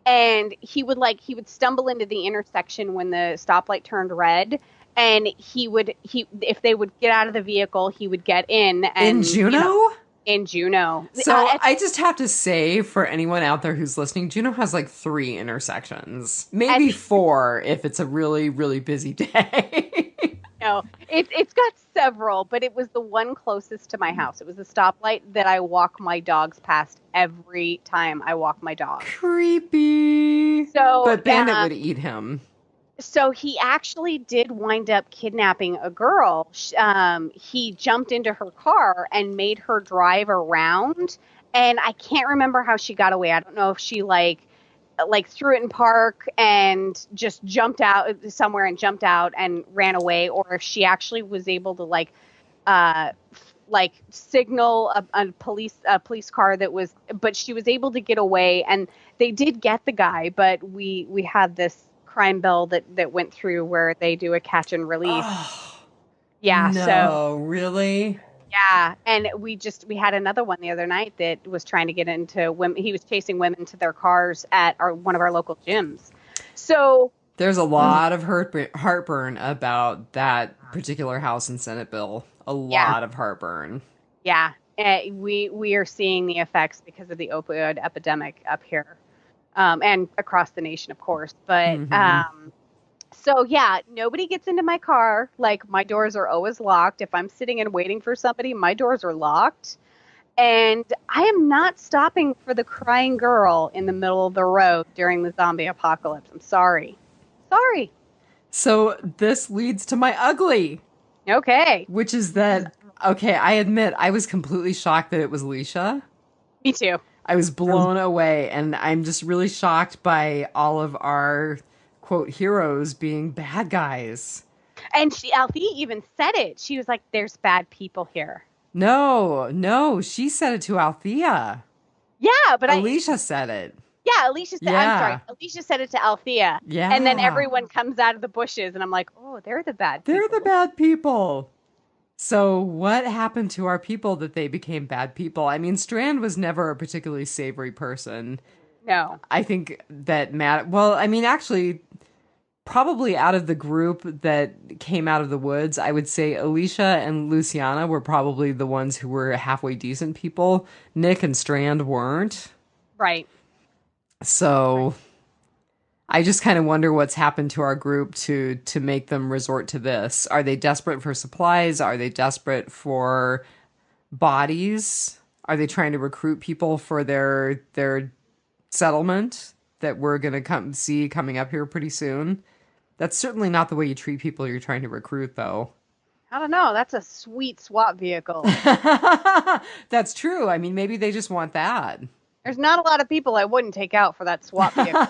And he would stumble into the intersection when the stoplight turned red, and if they would get out of the vehicle, he would get in. And, in Juneau? You know, in Juneau. So I just have to say, for anyone out there who's listening, Juneau has like 3 intersections, maybe 4 if it's a really, really busy day. No, it's got several, but it was the one closest to my house. It was the stoplight that I walk my dogs past every time I walk my dog. Creepy. So, but Bandit would eat him. So he actually did wind up kidnapping a girl. He jumped into her car and made her drive around. And I can't remember how she got away. I don't know if she like threw it in park and just jumped out somewhere and jumped out and ran away, or if she actually was able to signal a police car but she was able to get away, and they did get the guy. But we had this crime bill that went through where they do a catch and release. Oh, yeah. no, So really? Yeah, and we had another one the other night that was trying to get into women. He was chasing women to their cars at one of our local gyms. So There's a lot of heartburn about that particular House and Senate bill. A yeah, lot of heartburn. yeah, we are seeing the effects because of the opioid epidemic up here, and across the nation, of course. But so yeah, nobody gets into my car. Like, my doors are always locked. If I'm sitting and waiting for somebody, my doors are locked. And I am not stopping for the crying girl in the middle of the road during the zombie apocalypse. I'm sorry. Sorry. So this leads to my ugly. Okay. Which is that, okay, I admit I was completely shocked that it was Alicia. Me too. I was blown away, and I'm just really shocked by all of our, quote, heroes being bad guys. And Althea even said it. She was like, there's bad people here. No, she said it to Althea. Yeah, but Alicia said it. Yeah, Alicia said, I'm sorry, Alicia said it to Althea. Yeah. And then everyone comes out of the bushes, and I'm like, oh, they're the bad people. They're the bad people. So what happened to our people that they became bad people? I mean, Strand was never a particularly savory person. No. I think that actually, probably out of the group that came out of the woods, I would say Alicia and Luciana were probably the ones who were halfway decent people. Nick and Strand weren't. Right. So I just kind of wonder what's happened to our group to make them resort to this. Are they desperate for supplies? Are they desperate for bodies? Are they trying to recruit people for their settlement that we're going to come see coming up here pretty soon? That's certainly not the way you treat people you're trying to recruit, though. I don't know. That's a sweet swap vehicle. That's true. I mean, maybe they just want that. There's not a lot of people I wouldn't take out for that swap vehicle.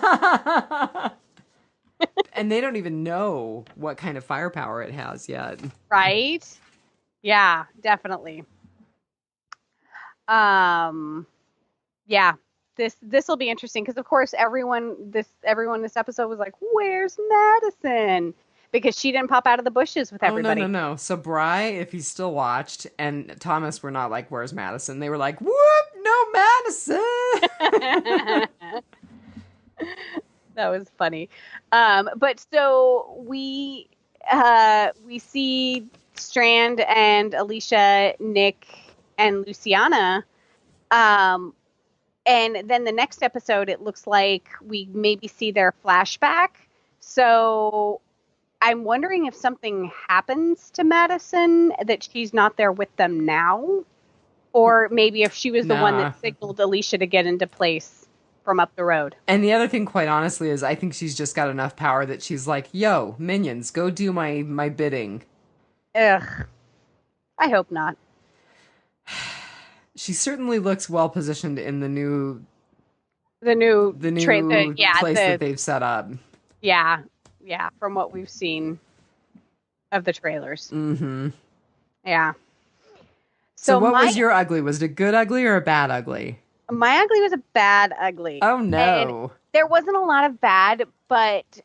And they don't even know what kind of firepower it has yet. Right? Yeah, definitely. Yeah. This will be interesting because, of course, everyone this episode was like, "Where's Madison?" Because she didn't pop out of the bushes with everybody. Oh, no. So Bri, if he still watched, and Thomas were not like, "Where's Madison?" They were like, "Whoop, no Madison." That was funny. But so we see Strand and Alicia, Nick, and Luciana. And then the next episode, it looks like we maybe see their flashback. So I'm wondering if something happens to Madison, that she's not there with them now. Or maybe if she was the one that signaled Alicia to get into place from up the road. And the other thing, quite honestly, is I think she's just got enough power that she's like, yo, minions, go do my bidding. Ugh. I hope not. She certainly looks well positioned in the new place that they've set up. Yeah, from what we've seen of the trailers. Mm-hmm. Yeah. So what was your ugly? Was it a good ugly or a bad ugly? My ugly was a bad ugly. Oh, no. And there wasn't a lot of bad, but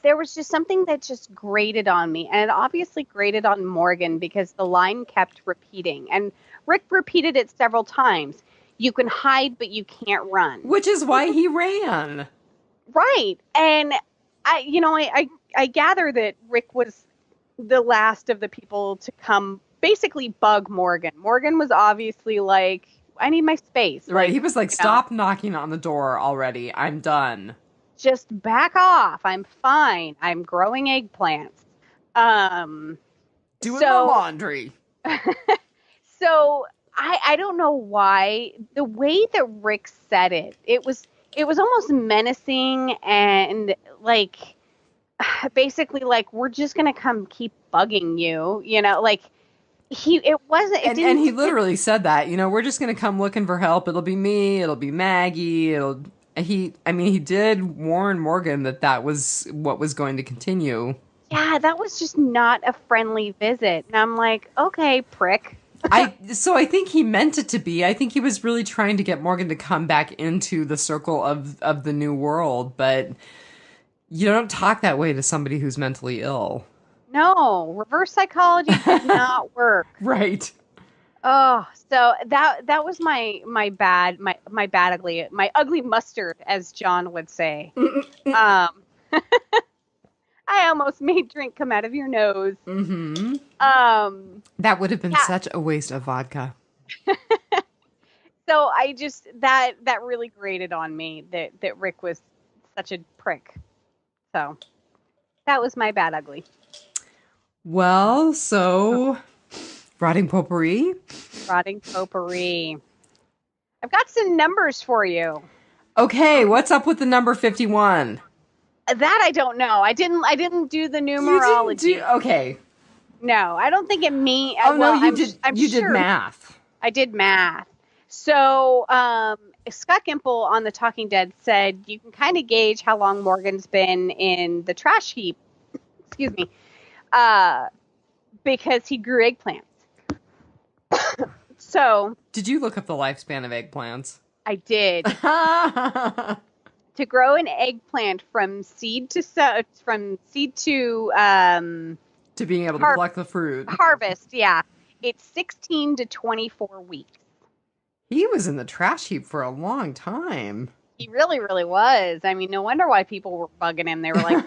there was just something that just grated on me. And it obviously grated on Morgan because the line kept repeating. And Rick repeated it several times. You can hide, but you can't run. Which is why he ran. Right. And I gather that Rick was the last of the people to come basically bug Morgan. Morgan was obviously like, I need my space. Right. He was like, stop knocking on the door already. I'm done. Just back off. I'm fine. I'm growing eggplants. Doing my laundry. So I don't know why. The way that Rick said it, it was almost menacing and like basically like, we're just gonna come keep bugging you, like he literally said that, we're just gonna come looking for help. It'll be me, it'll be Maggie, he did warn Morgan that was what was going to continue. Yeah, that was just not a friendly visit. And I'm like, okay, prick. So I think he meant it to be. I think he was really trying to get Morgan to come back into the circle of the new world, but you don't talk that way to somebody who's mentally ill. No, reverse psychology does not work. Right. Oh, so that was my bad ugly, my ugly mustard, as John would say. Um, I almost made drink come out of your nose. Mm-hmm. That would have been Yeah. such a waste of vodka. So I just that really grated on me that Rick was such a prick. So that was my bad ugly. Well, so rotting potpourri. Rotting potpourri. I've got some numbers for you. Okay, what's up with the number 51? That I don't know. I didn't do the You numerology. didn't do okay. No, I don't think it means. Oh well, no, you did. I'm You sure did math. I did math. So Scott Gimple on The Talking Dead said you can kind of gauge how long Morgan's been in the trash heap. Excuse me, because he grew eggplants. So Did you look up the lifespan of eggplants? I did. To grow an eggplant from seed to To being able to pluck the fruit. harvest, yeah, it's 16 to 24 weeks. He was in the trash heap for a long time. He really, really was. I mean, no wonder why people were bugging him. They were like,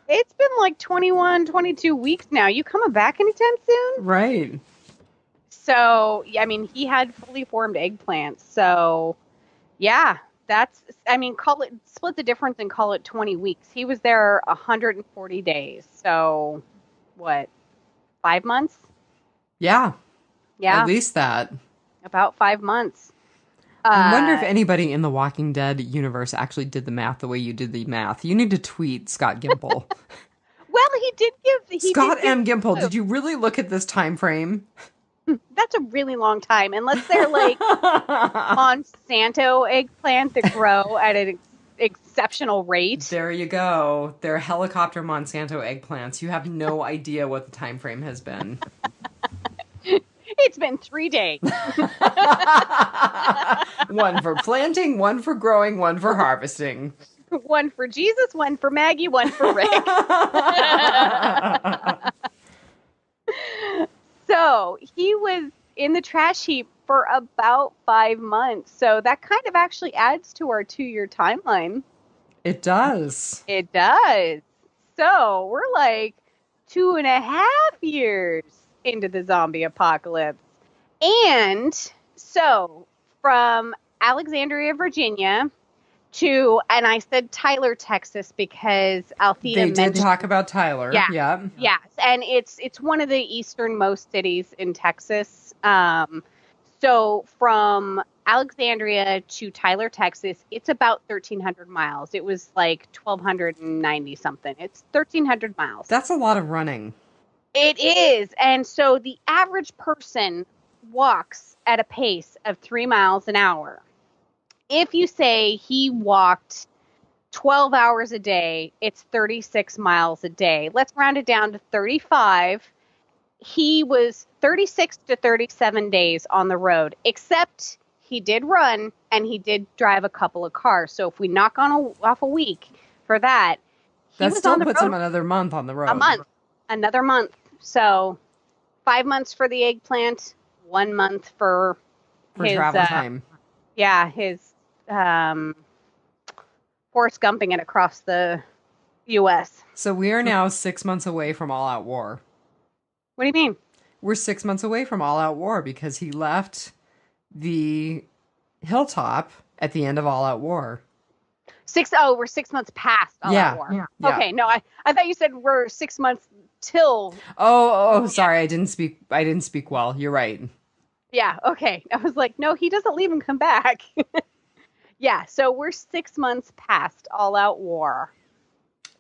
it's been like 21, 22 weeks now. You coming back anytime soon? Right. So, I mean, he had fully formed eggplants. So, yeah, split the difference and call it 20 weeks. He was there 140 days. So, what, 5 months? Yeah. Yeah. At least that. About 5 months. I wonder if anybody in the Walking Dead universe actually did the math the way you did the math. You need to tweet Scott Gimple. Well, he did give... Scott M. Gimple, did you really look at this time frame? That's a really long time, unless they're like Monsanto eggplant that grow at an exceptional rate. There you go. They're helicopter Monsanto eggplants. You have no idea what the time frame has been. It's been 3 days. One for planting, one for growing, one for harvesting. One for Jesus, one for Maggie, one for Rick. So he was in the trash heap for about 5 months. So that kind of actually adds to our 2-year timeline. It does. It does. So we're like 2.5 years into the zombie apocalypse. And so from Alexandria, Virginia to, and I said Tyler, Texas, because Althea They did talk about Tyler. Yeah. Yes, and it's one of the easternmost cities in Texas. So from Alexandria to Tyler, Texas, it's about 1,300 miles. It was like 1,290 something. It's 1,300 miles. That's a lot of running. It is. And so the average person walks at a pace of 3 miles an hour. If you say he walked 12 hours a day, it's 36 miles a day. Let's round it down to 35. He was 36 to 37 days on the road, except he did run and he did drive a couple of cars. So if we knock off a week for that, that still puts him another month on the road. Another month. So 5 months for the eggplant, 1 month for his travel time. Yeah, his Forrest Gumping it across the U.S. So we are now 6 months away from all out war. What do you mean? We're 6 months away from all out war because he left the hilltop at the end of all out war. We're 6 months past all out war. Yeah. Okay, no, I thought you said we're 6 months till. Oh, sorry, I didn't speak well. You're right. Yeah, okay. I was like, no, he doesn't leave and come back. Yeah, so we're 6 months past all out war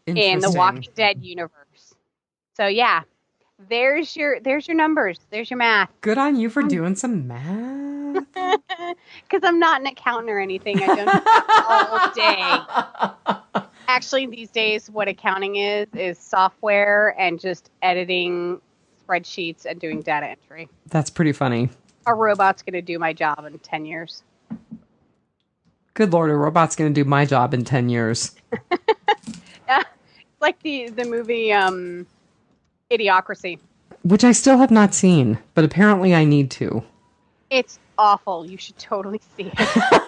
in the Walking Dead universe. So yeah, there's your numbers. There's your math. Good on you for doing some math. Because I'm not an accountant or anything. I don't do it all day. Actually, these days, what accounting is software and just editing spreadsheets and doing data entry. That's pretty funny. A robot's going to do my job in 10 years. Good Lord, a robot's going to do my job in 10 years. Yeah, it's like the movie Idiocracy. which I still have not seen, but apparently I need to. It's awful. You should totally see it.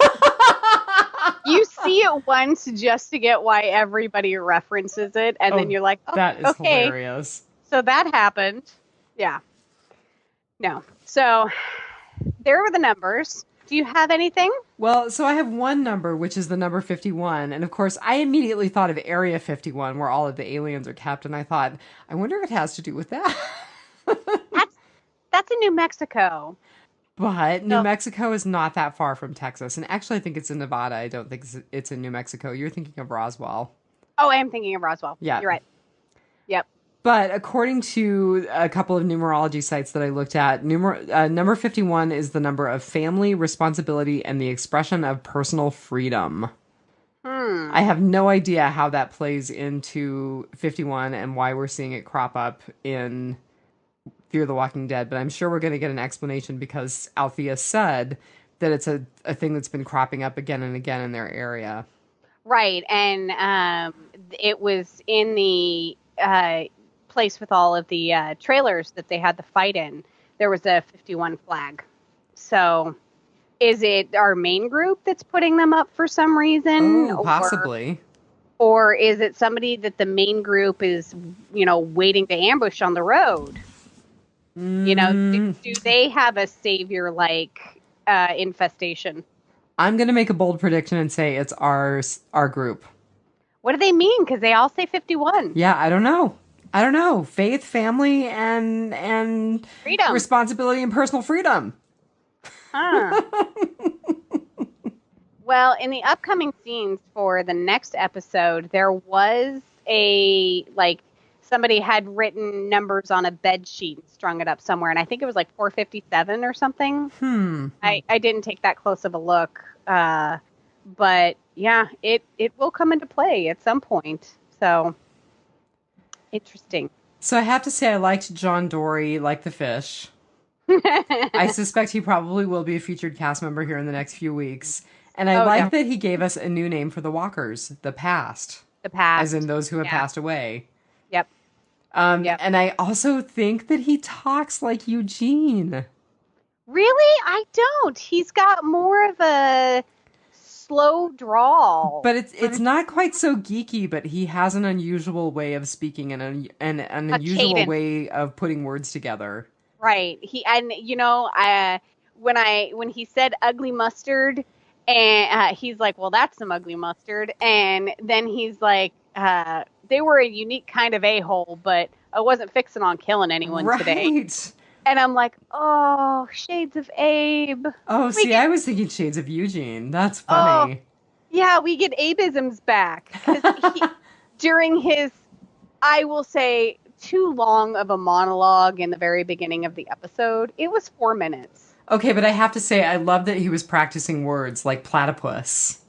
You see it once just to get why everybody references it, and then you're like, oh, that is okay. hilarious. So that happened. Yeah. No. So there were the numbers. Do you have anything? Well, so I have one number, which is the number 51. And of course, I immediately thought of Area 51, where all of the aliens are kept. And I thought, I wonder if it has to do with that. That's in New Mexico. But New Mexico is not that far from Texas. And actually, I think it's in Nevada. I don't think it's in New Mexico. You're thinking of Roswell. Oh, I am thinking of Roswell. Yeah. You're right. Yep. But according to a couple of numerology sites that I looked at, number 51 is the number of family, responsibility, and the expression of personal freedom. I have no idea how that plays into 51 and why we're seeing it crop up in Fear the Walking Dead, but I'm sure we're going to get an explanation because Althea said that it's a thing that's been cropping up again and again in their area. Right, and it was in the place with all of the trailers that they had the fight in. There was a 51 flag. So is it our main group that's putting them up for some reason? Oh, possibly. Or is it somebody that the main group is, waiting to ambush on the road? Do they have a savior-like infestation? I'm going to make a bold prediction and say it's our group. What do they mean? Because they all say 51. Yeah, I don't know. Faith, family, and freedom, responsibility, and personal freedom. Huh. Well, in the upcoming scenes for the next episode, there was somebody had written numbers on a bed sheet and strung it up somewhere, and I think it was 457 or something. I didn't take that close of a look, but yeah, it will come into play at some point. So interesting. So I have to say I liked John Dory like the fish. I suspect he probably will be a featured cast member here in the next few weeks. And I like that he gave us a new name for the walkers, the past. The past. As in those who have passed away. Yep. And I also think that he talks like Eugene. Really? I don't. He's got more of a slow drawl. But it's not quite so geeky, but he has an unusual way of speaking and an unusual cadence. way of putting words together. Right. When he said ugly mustard, and he's like, well, that's some ugly mustard. And then he's like, they were a unique kind of a-hole, but I wasn't fixing on killing anyone today. And I'm like, oh, shades of Abe. Oh, I was thinking shades of Eugene. That's funny. Oh, yeah, we get Abeisms back. During his, I will say, too long of a monologue in the very beginning of the episode, it was 4 minutes. Okay, but I have to say, I love that he was practicing words like platypus.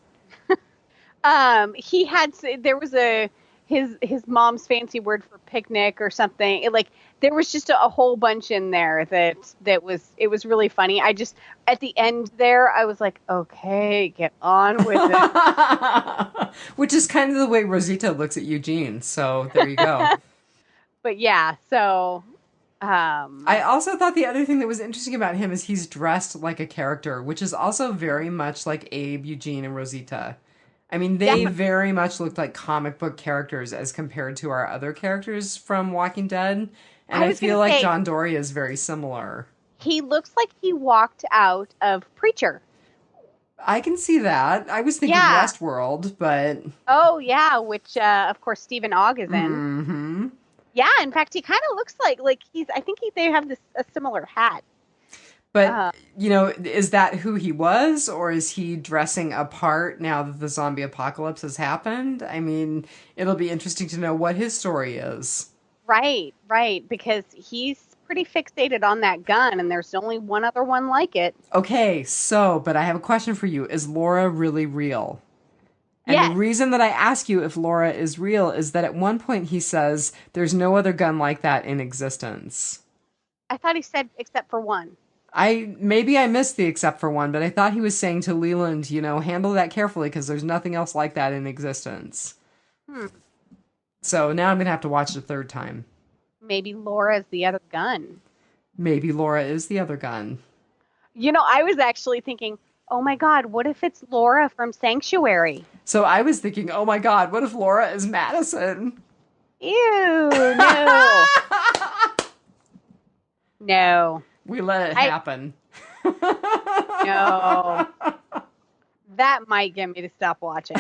There was his mom's fancy word for picnic or something. There was just a whole bunch in there it was really funny. I just, at the end there, I was like, okay, get on with it. Which is kind of the way Rosita looks at Eugene. So there you go. But yeah, so I also thought the other thing that was interesting about him is he's dressed like a character, which is also very much like Abe, Eugene, and Rosita. I mean, they very much looked like comic book characters as compared to our other characters from Walking Dead. And I feel like John Dory is very similar. He looks like he walked out of Preacher. I can see that. I was thinking Westworld, but... Oh, yeah, which, of course, Stephen Ogg is in. Mm-hmm. Yeah, in fact, he kind of looks like I think they have a similar hat. But, is that who he was, or is he dressing a part now that the zombie apocalypse has happened? I mean, it'll be interesting to know what his story is. Right, because he's pretty fixated on that gun, and there's only one other one like it. Okay, but I have a question for you. Is Laura really real? And yes. The reason that I ask you if Laura is real is that at one point he says there's no other gun like that in existence. I thought he said except for one. Maybe I missed the except for one, but I thought he was saying to Leland, handle that carefully because there's nothing else like that in existence. So now I'm going to have to watch it a third time. Maybe Laura's the other gun. Maybe Laura is the other gun. I was actually thinking, oh my God, what if it's Laura from Sanctuary? So I was thinking, oh my God, what if Laura is Madison? Ew, no. No. We let it happen. No. That might get me to stop watching.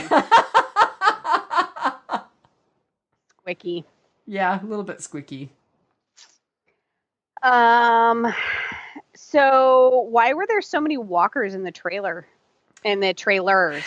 Squicky. Yeah, a little bit squicky. So why were there so many walkers in the trailer? In the trailers?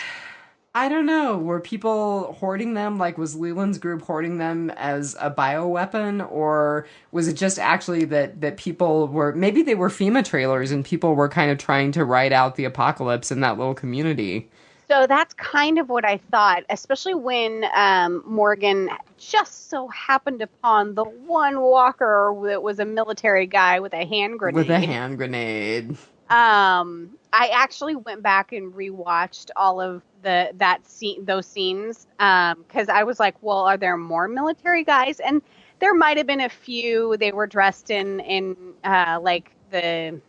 I don't know. Were people hoarding them? Like, was Leland's group hoarding them as a bioweapon? Or was it just actually that people were... Maybe they were FEMA trailers and people were kind of trying to ride out the apocalypse in that little community. So that's kind of what I thought, especially when Morgan just so happened upon the one walker that was a military guy with a hand grenade. With a hand grenade. I actually went back and rewatched all of those scenes because I was like, well, are there more military guys? And there might have been a few. They were dressed in like the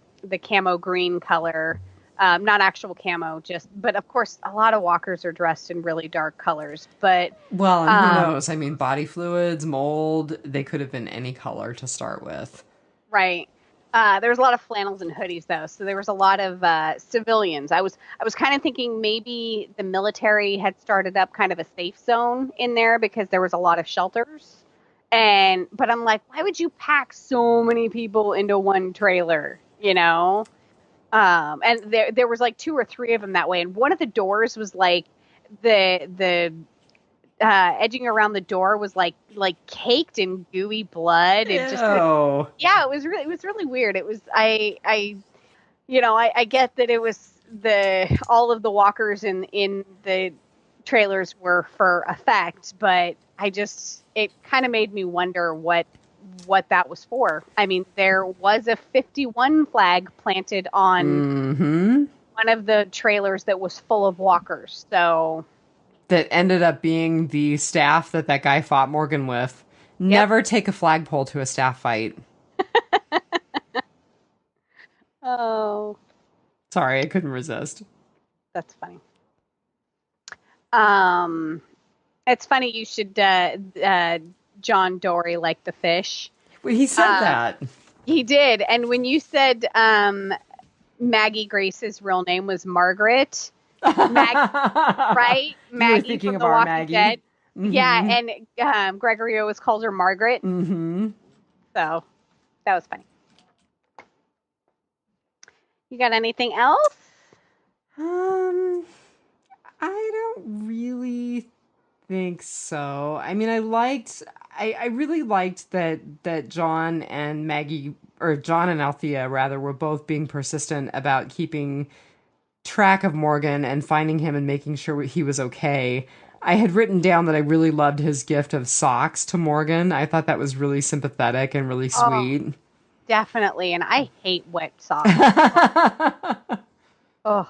camo green color. Not actual camo, but of course, a lot of walkers are dressed in really dark colors. But well, and who knows? I mean, body fluids, mold, they could have been any color to start with. Right. There was a lot of flannels and hoodies, though, so there was a lot of civilians. I was kind of thinking maybe the military had started up kind of a safe zone in there because there was a lot of shelters. But I'm like, why would you pack so many people into one trailer? And there was like 2 or 3 of them that way, and one of the doors was like the edging around the door was like caked in gooey blood. It just it was really weird. It was I get that it was all of the walkers in the trailers were for effect, but it kind of made me wonder what that was for. I mean, there was a 51 flag planted on one of the trailers that was full of walkers. So that ended up being the staff that guy fought Morgan with. Yep. Never take a flagpole to a staff fight. Oh. Sorry, I couldn't resist. That's funny. It's funny you should John Dory like the fish. Well, he said that. He did. And when you said Maggie Grace's real name was Margaret, right? Maggie from The Walking Dead. Mm-hmm. Yeah, and Gregory always calls her Margaret. Mm-hmm. So that was funny. You got anything else? I don't really think so. I mean, I really liked that John and Maggie, or John and Althea rather, were both being persistent about keeping track of Morgan and finding him and making sure he was okay. I had written down that I really loved his gift of socks to Morgan. I thought that was really sympathetic and really sweet. Definitely, and I hate wet socks. Oh,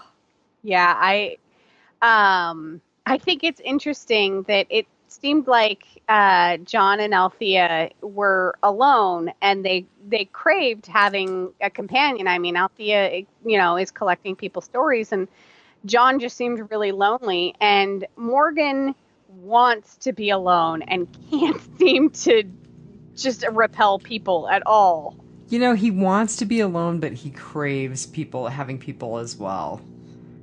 yeah, I think it's interesting that it seemed like John and Althea were alone, and they craved having a companion. I mean, Althea, is collecting people's stories, and John just seemed really lonely. And Morgan wants to be alone and can't seem to just repel people at all. He wants to be alone, but he craves having people as well.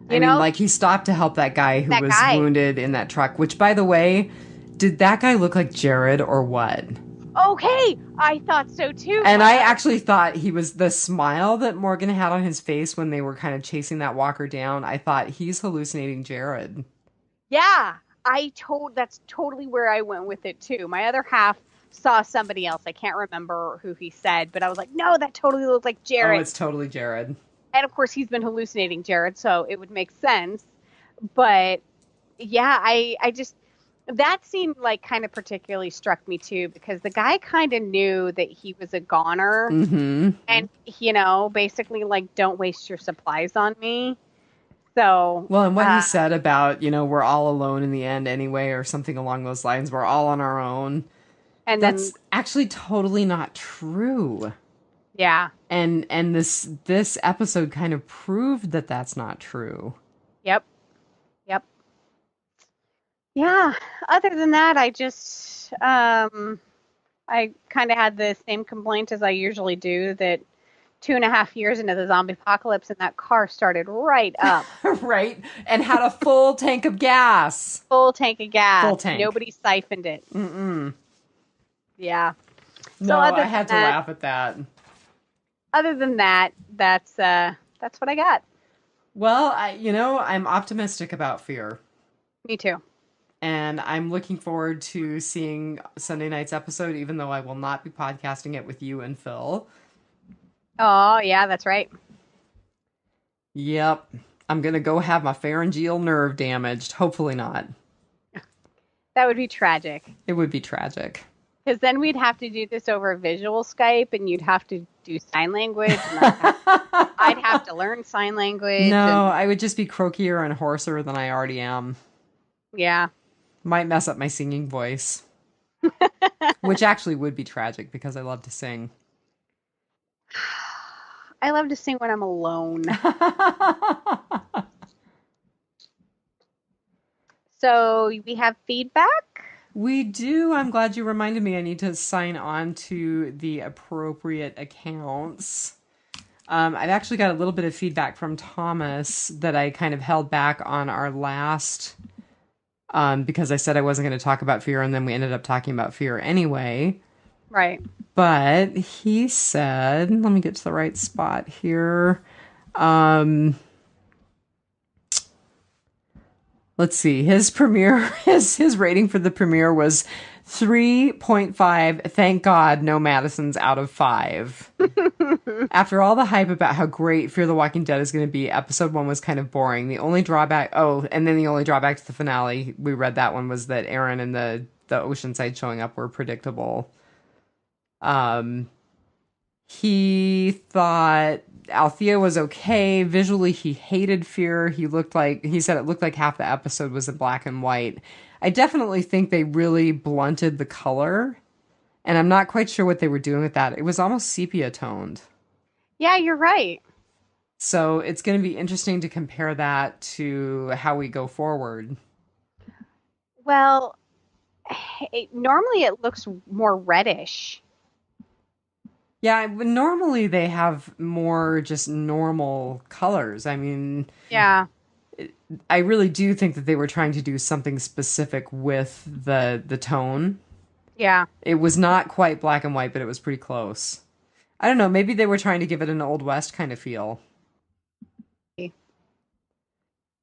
I mean, like, he stopped to help that guy who was wounded in that truck, which, by the way, did that guy look like Jared or what? Okay, I thought so too. And I actually thought he was the smile that Morgan had on his face when they were kind of chasing that walker down. I thought he's hallucinating Jared. Yeah, that's totally where I went with it too. My other half saw somebody else. I can't remember who he said, but I was like, no, that totally looked like Jared. Oh, it's totally Jared. And of course, he's been hallucinating Jared, so it would make sense. But yeah, I just, that scene like kind of particularly struck me too, because the guy kind of knew that he was a goner, and basically like, don't waste your supplies on me. So well, and what he said about we're all alone in the end anyway, or something along those lines. We're all on our own. And That's then, actually totally not true. yeah. And this episode kind of proved that that's not true. Yep. Yep. Yeah. Other than that, I kind of had the same complaint as I usually do, that 2.5 years into the zombie apocalypse and that car started right up. Right? And had a full tank of gas. Full tank of gas. Full tank. Nobody siphoned it. Mm-mm. Yeah. No, I had to laugh at that. Other than that, that's what I got. Well, I'm optimistic about Fear. Me too. And I'm looking forward to seeing Sunday night's episode, even though I will not be podcasting it with you and Phil. Oh, yeah, that's right. Yep. I'm going to go have my pharyngeal nerve damaged. Hopefully not. That would be tragic. It would be tragic. Because then we'd have to do this over visual Skype, and you'd have to do sign language. And I'd have to learn sign language. No, I would just be croakier and hoarser than I already am. Yeah. Might mess up my singing voice. Which actually would be tragic because I love to sing. I love to sing when I'm alone. So we have feedback? We do. I'm glad you reminded me. I need to sign on to the appropriate accounts. I've actually got a little bit of feedback from Thomas that I kind of held back on our last, because I said I wasn't going to talk about Fear, and then we ended up talking about Fear anyway. Right. But he said, let me get to the right spot here. Let's see. His premiere, his rating for the premiere was 3.5. Thank God no Madisons out of 5. After all the hype about how great Fear the Walking Dead is going to be, episode 1 was kind of boring. The only drawback, and then the only drawback to the finale, we read that one, was that Aaron and the Oceanside showing up were predictable. He thought Althea was okay. Visually, he hated Fear. He said it looked like half the episode was in black and white. I definitely think they really blunted the color, and I'm not quite sure what they were doing with that. It was almost sepia toned. Yeah, you're right. So it's going to be interesting to compare that to how we go forward. Well, normally it looks more reddish. Yeah, normally they have more just normal colors. I mean, yeah, I really do think that they were trying to do something specific with the tone. Yeah. It was not quite black and white, but it was pretty close. I don't know, maybe they were trying to give it an Old West kind of feel.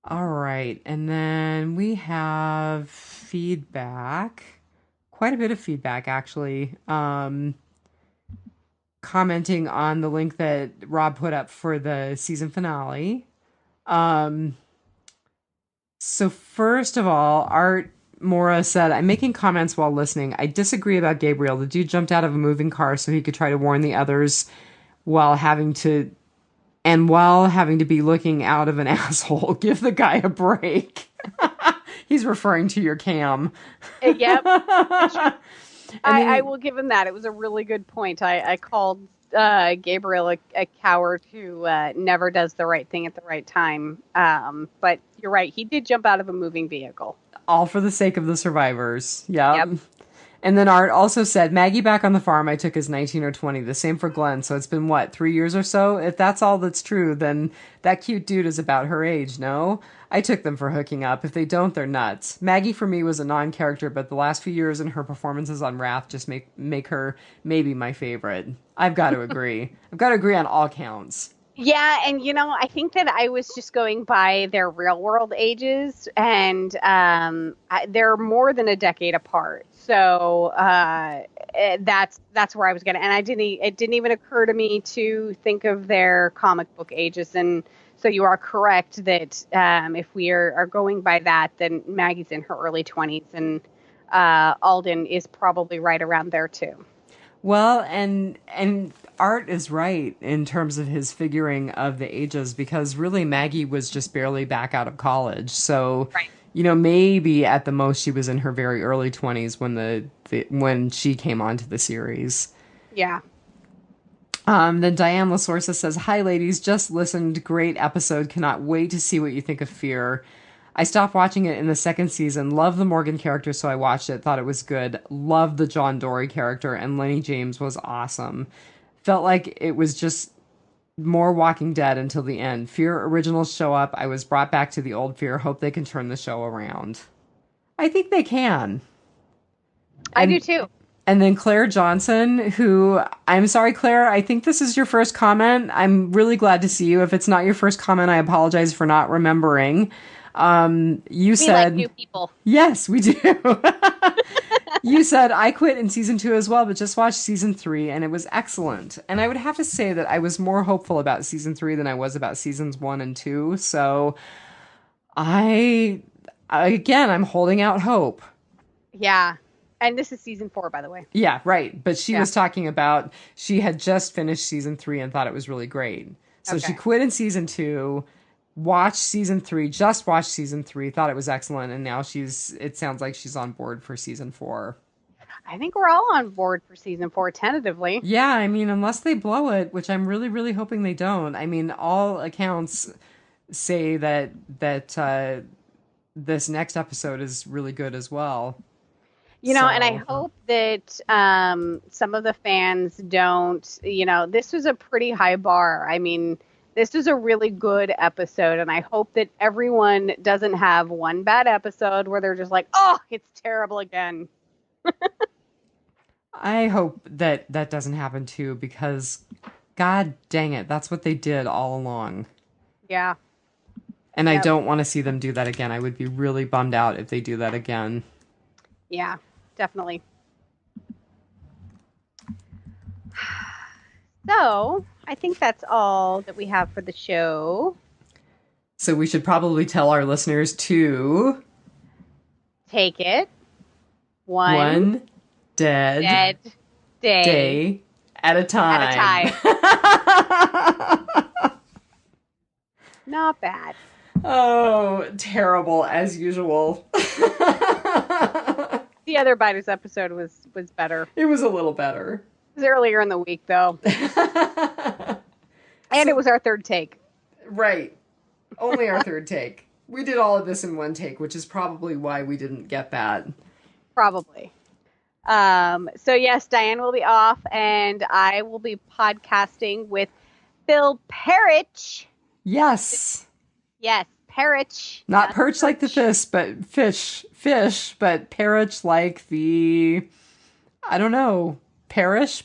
All right, and then we have feedback. Quite a bit of feedback, actually. Commenting on the link that Rob put up for the season finale. So first of all, Art Mora said, I'm making comments while listening. I disagree about Gabriel. The dude jumped out of a moving car so he could try to warn the others while having to be looking out of an asshole. Give the guy a break. He's referring to your cam. Yep. I will give him that. It was a really good point. I called Gabriel a coward who never does the right thing at the right time. But you're right. He did jump out of a moving vehicle. All for the sake of the survivors. Yep. And then Art also said, Maggie back on the farm I took as 19 or 20. The same for Glenn. So it's been, 3 years or so? If that's all that's true, then that cute dude is about her age, no? I took them for hooking up. If they don't, they're nuts. Maggie for me was a non-character, but the last few years and her performances on Wrath just make her maybe my favorite. I've got to agree. I've got to agree on all counts. Yeah, and I think that I was just going by their real world ages, and they're more than a decade apart. So that's where I was going to, and it didn't even occur to me to think of their comic book ages. And so you are correct that if we are going by that, then Maggie's in her early 20s, and Alden is probably right around there too. Well, and Art is right in terms of his figuring of the ages, because really Maggie was just barely back out of college. So, right. maybe at the most she was in her very early 20s when she came onto the series. Yeah. Then Dianne LaSorsa says, "Hi, ladies. Just listened. Great episode. Cannot wait to see what you think of Fear. I stopped watching it in the second season. Love the Morgan character, so I watched it. Thought it was good. Love the John Dory character, and Lenny James was awesome. Felt like it was just more Walking Dead until the end. Fear originals show up. I was brought back to the old Fear. Hope they can turn the show around." I think they can. I do too. And then Claire Johnson, who, I'm sorry, Claire, I think this is your first comment. I'm really glad to see you. If it's not your first comment, I apologize for not remembering. You said, like new people. Yes, we do. You said, "I quit in season 2 as well, but just watched season 3 and it was excellent." And I would have to say that I was more hopeful about season 3 than I was about seasons 1 and 2. So I'm holding out hope. Yeah. And this is season 4, by the way. Yeah, right. But she was talking about, she had just finished season 3 and thought it was really great. So she quit in season 2, watched season 3, just watched season 3, thought it was excellent, and now it sounds like she's on board for season 4. I think we're all on board for season 4 tentatively. Yeah, I mean, unless they blow it, which I'm really, really hoping they don't. I mean, all accounts say that this next episode is really good as well. And I hope that some of the fans don't, this was a pretty high bar. I mean, this was a really good episode, and I hope that everyone doesn't have one bad episode where they're just like, oh, it's terrible again. I hope that doesn't happen too, because God dang it, that's what they did all along. Yeah. And I don't want to see them do that again. I would be really bummed out if they do that again. Yeah. Definitely. So, I think that's all that we have for the show. So we should probably tell our listeners to take it one dead day at a time. Not bad. Oh, terrible as usual. The other Biters episode was better. It was a little better. It was earlier in the week, though. And it was our third take. Right. Only our third take. We did all of this in one take, which is probably why we didn't get that. Probably. So, yes, Dianne will be off, and I will be podcasting with Phil Parrish. Yes. Yes. Parrish. Not perch like the fish, but fish, but parrot like the, I don't know, parrot?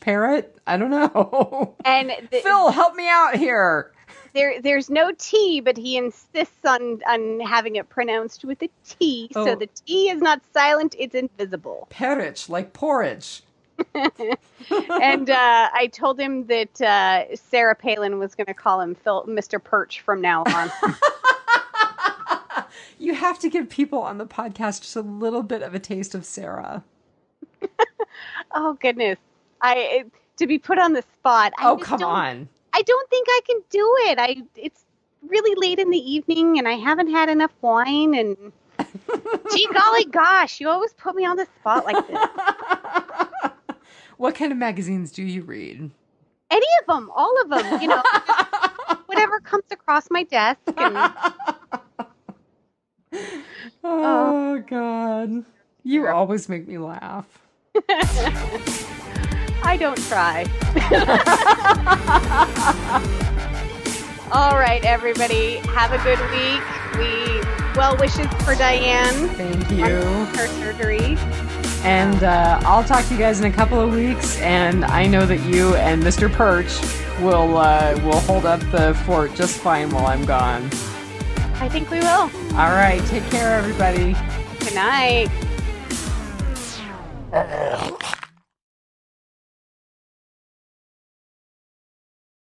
I don't know. And Phil, help me out here. There's no T, but he insists on having it pronounced with a T, so the T is not silent, it's invisible. Parrot, like porridge. And I told him that Sarah Palin was going to call him Mr. Perch from now on. You have to give people on the podcast just a little bit of a taste of Sarah. Oh, goodness. To be put on the spot. Come on. I don't think I can do it. It's really late in the evening, and I haven't had enough wine, and gee golly gosh, you always put me on the spot like this. What kind of magazines do you read? Any of them, all of them, whatever comes across my desk. And... Oh, God. You always make me laugh. I don't try. All right, everybody. Have a good week. Well wishes for Dianne. Thank you. Her surgery. And I'll talk to you guys in a couple of weeks. And I know that you and Mr. Perch will hold up the fort just fine while I'm gone. I think we will. All right. Take care, everybody. Good night.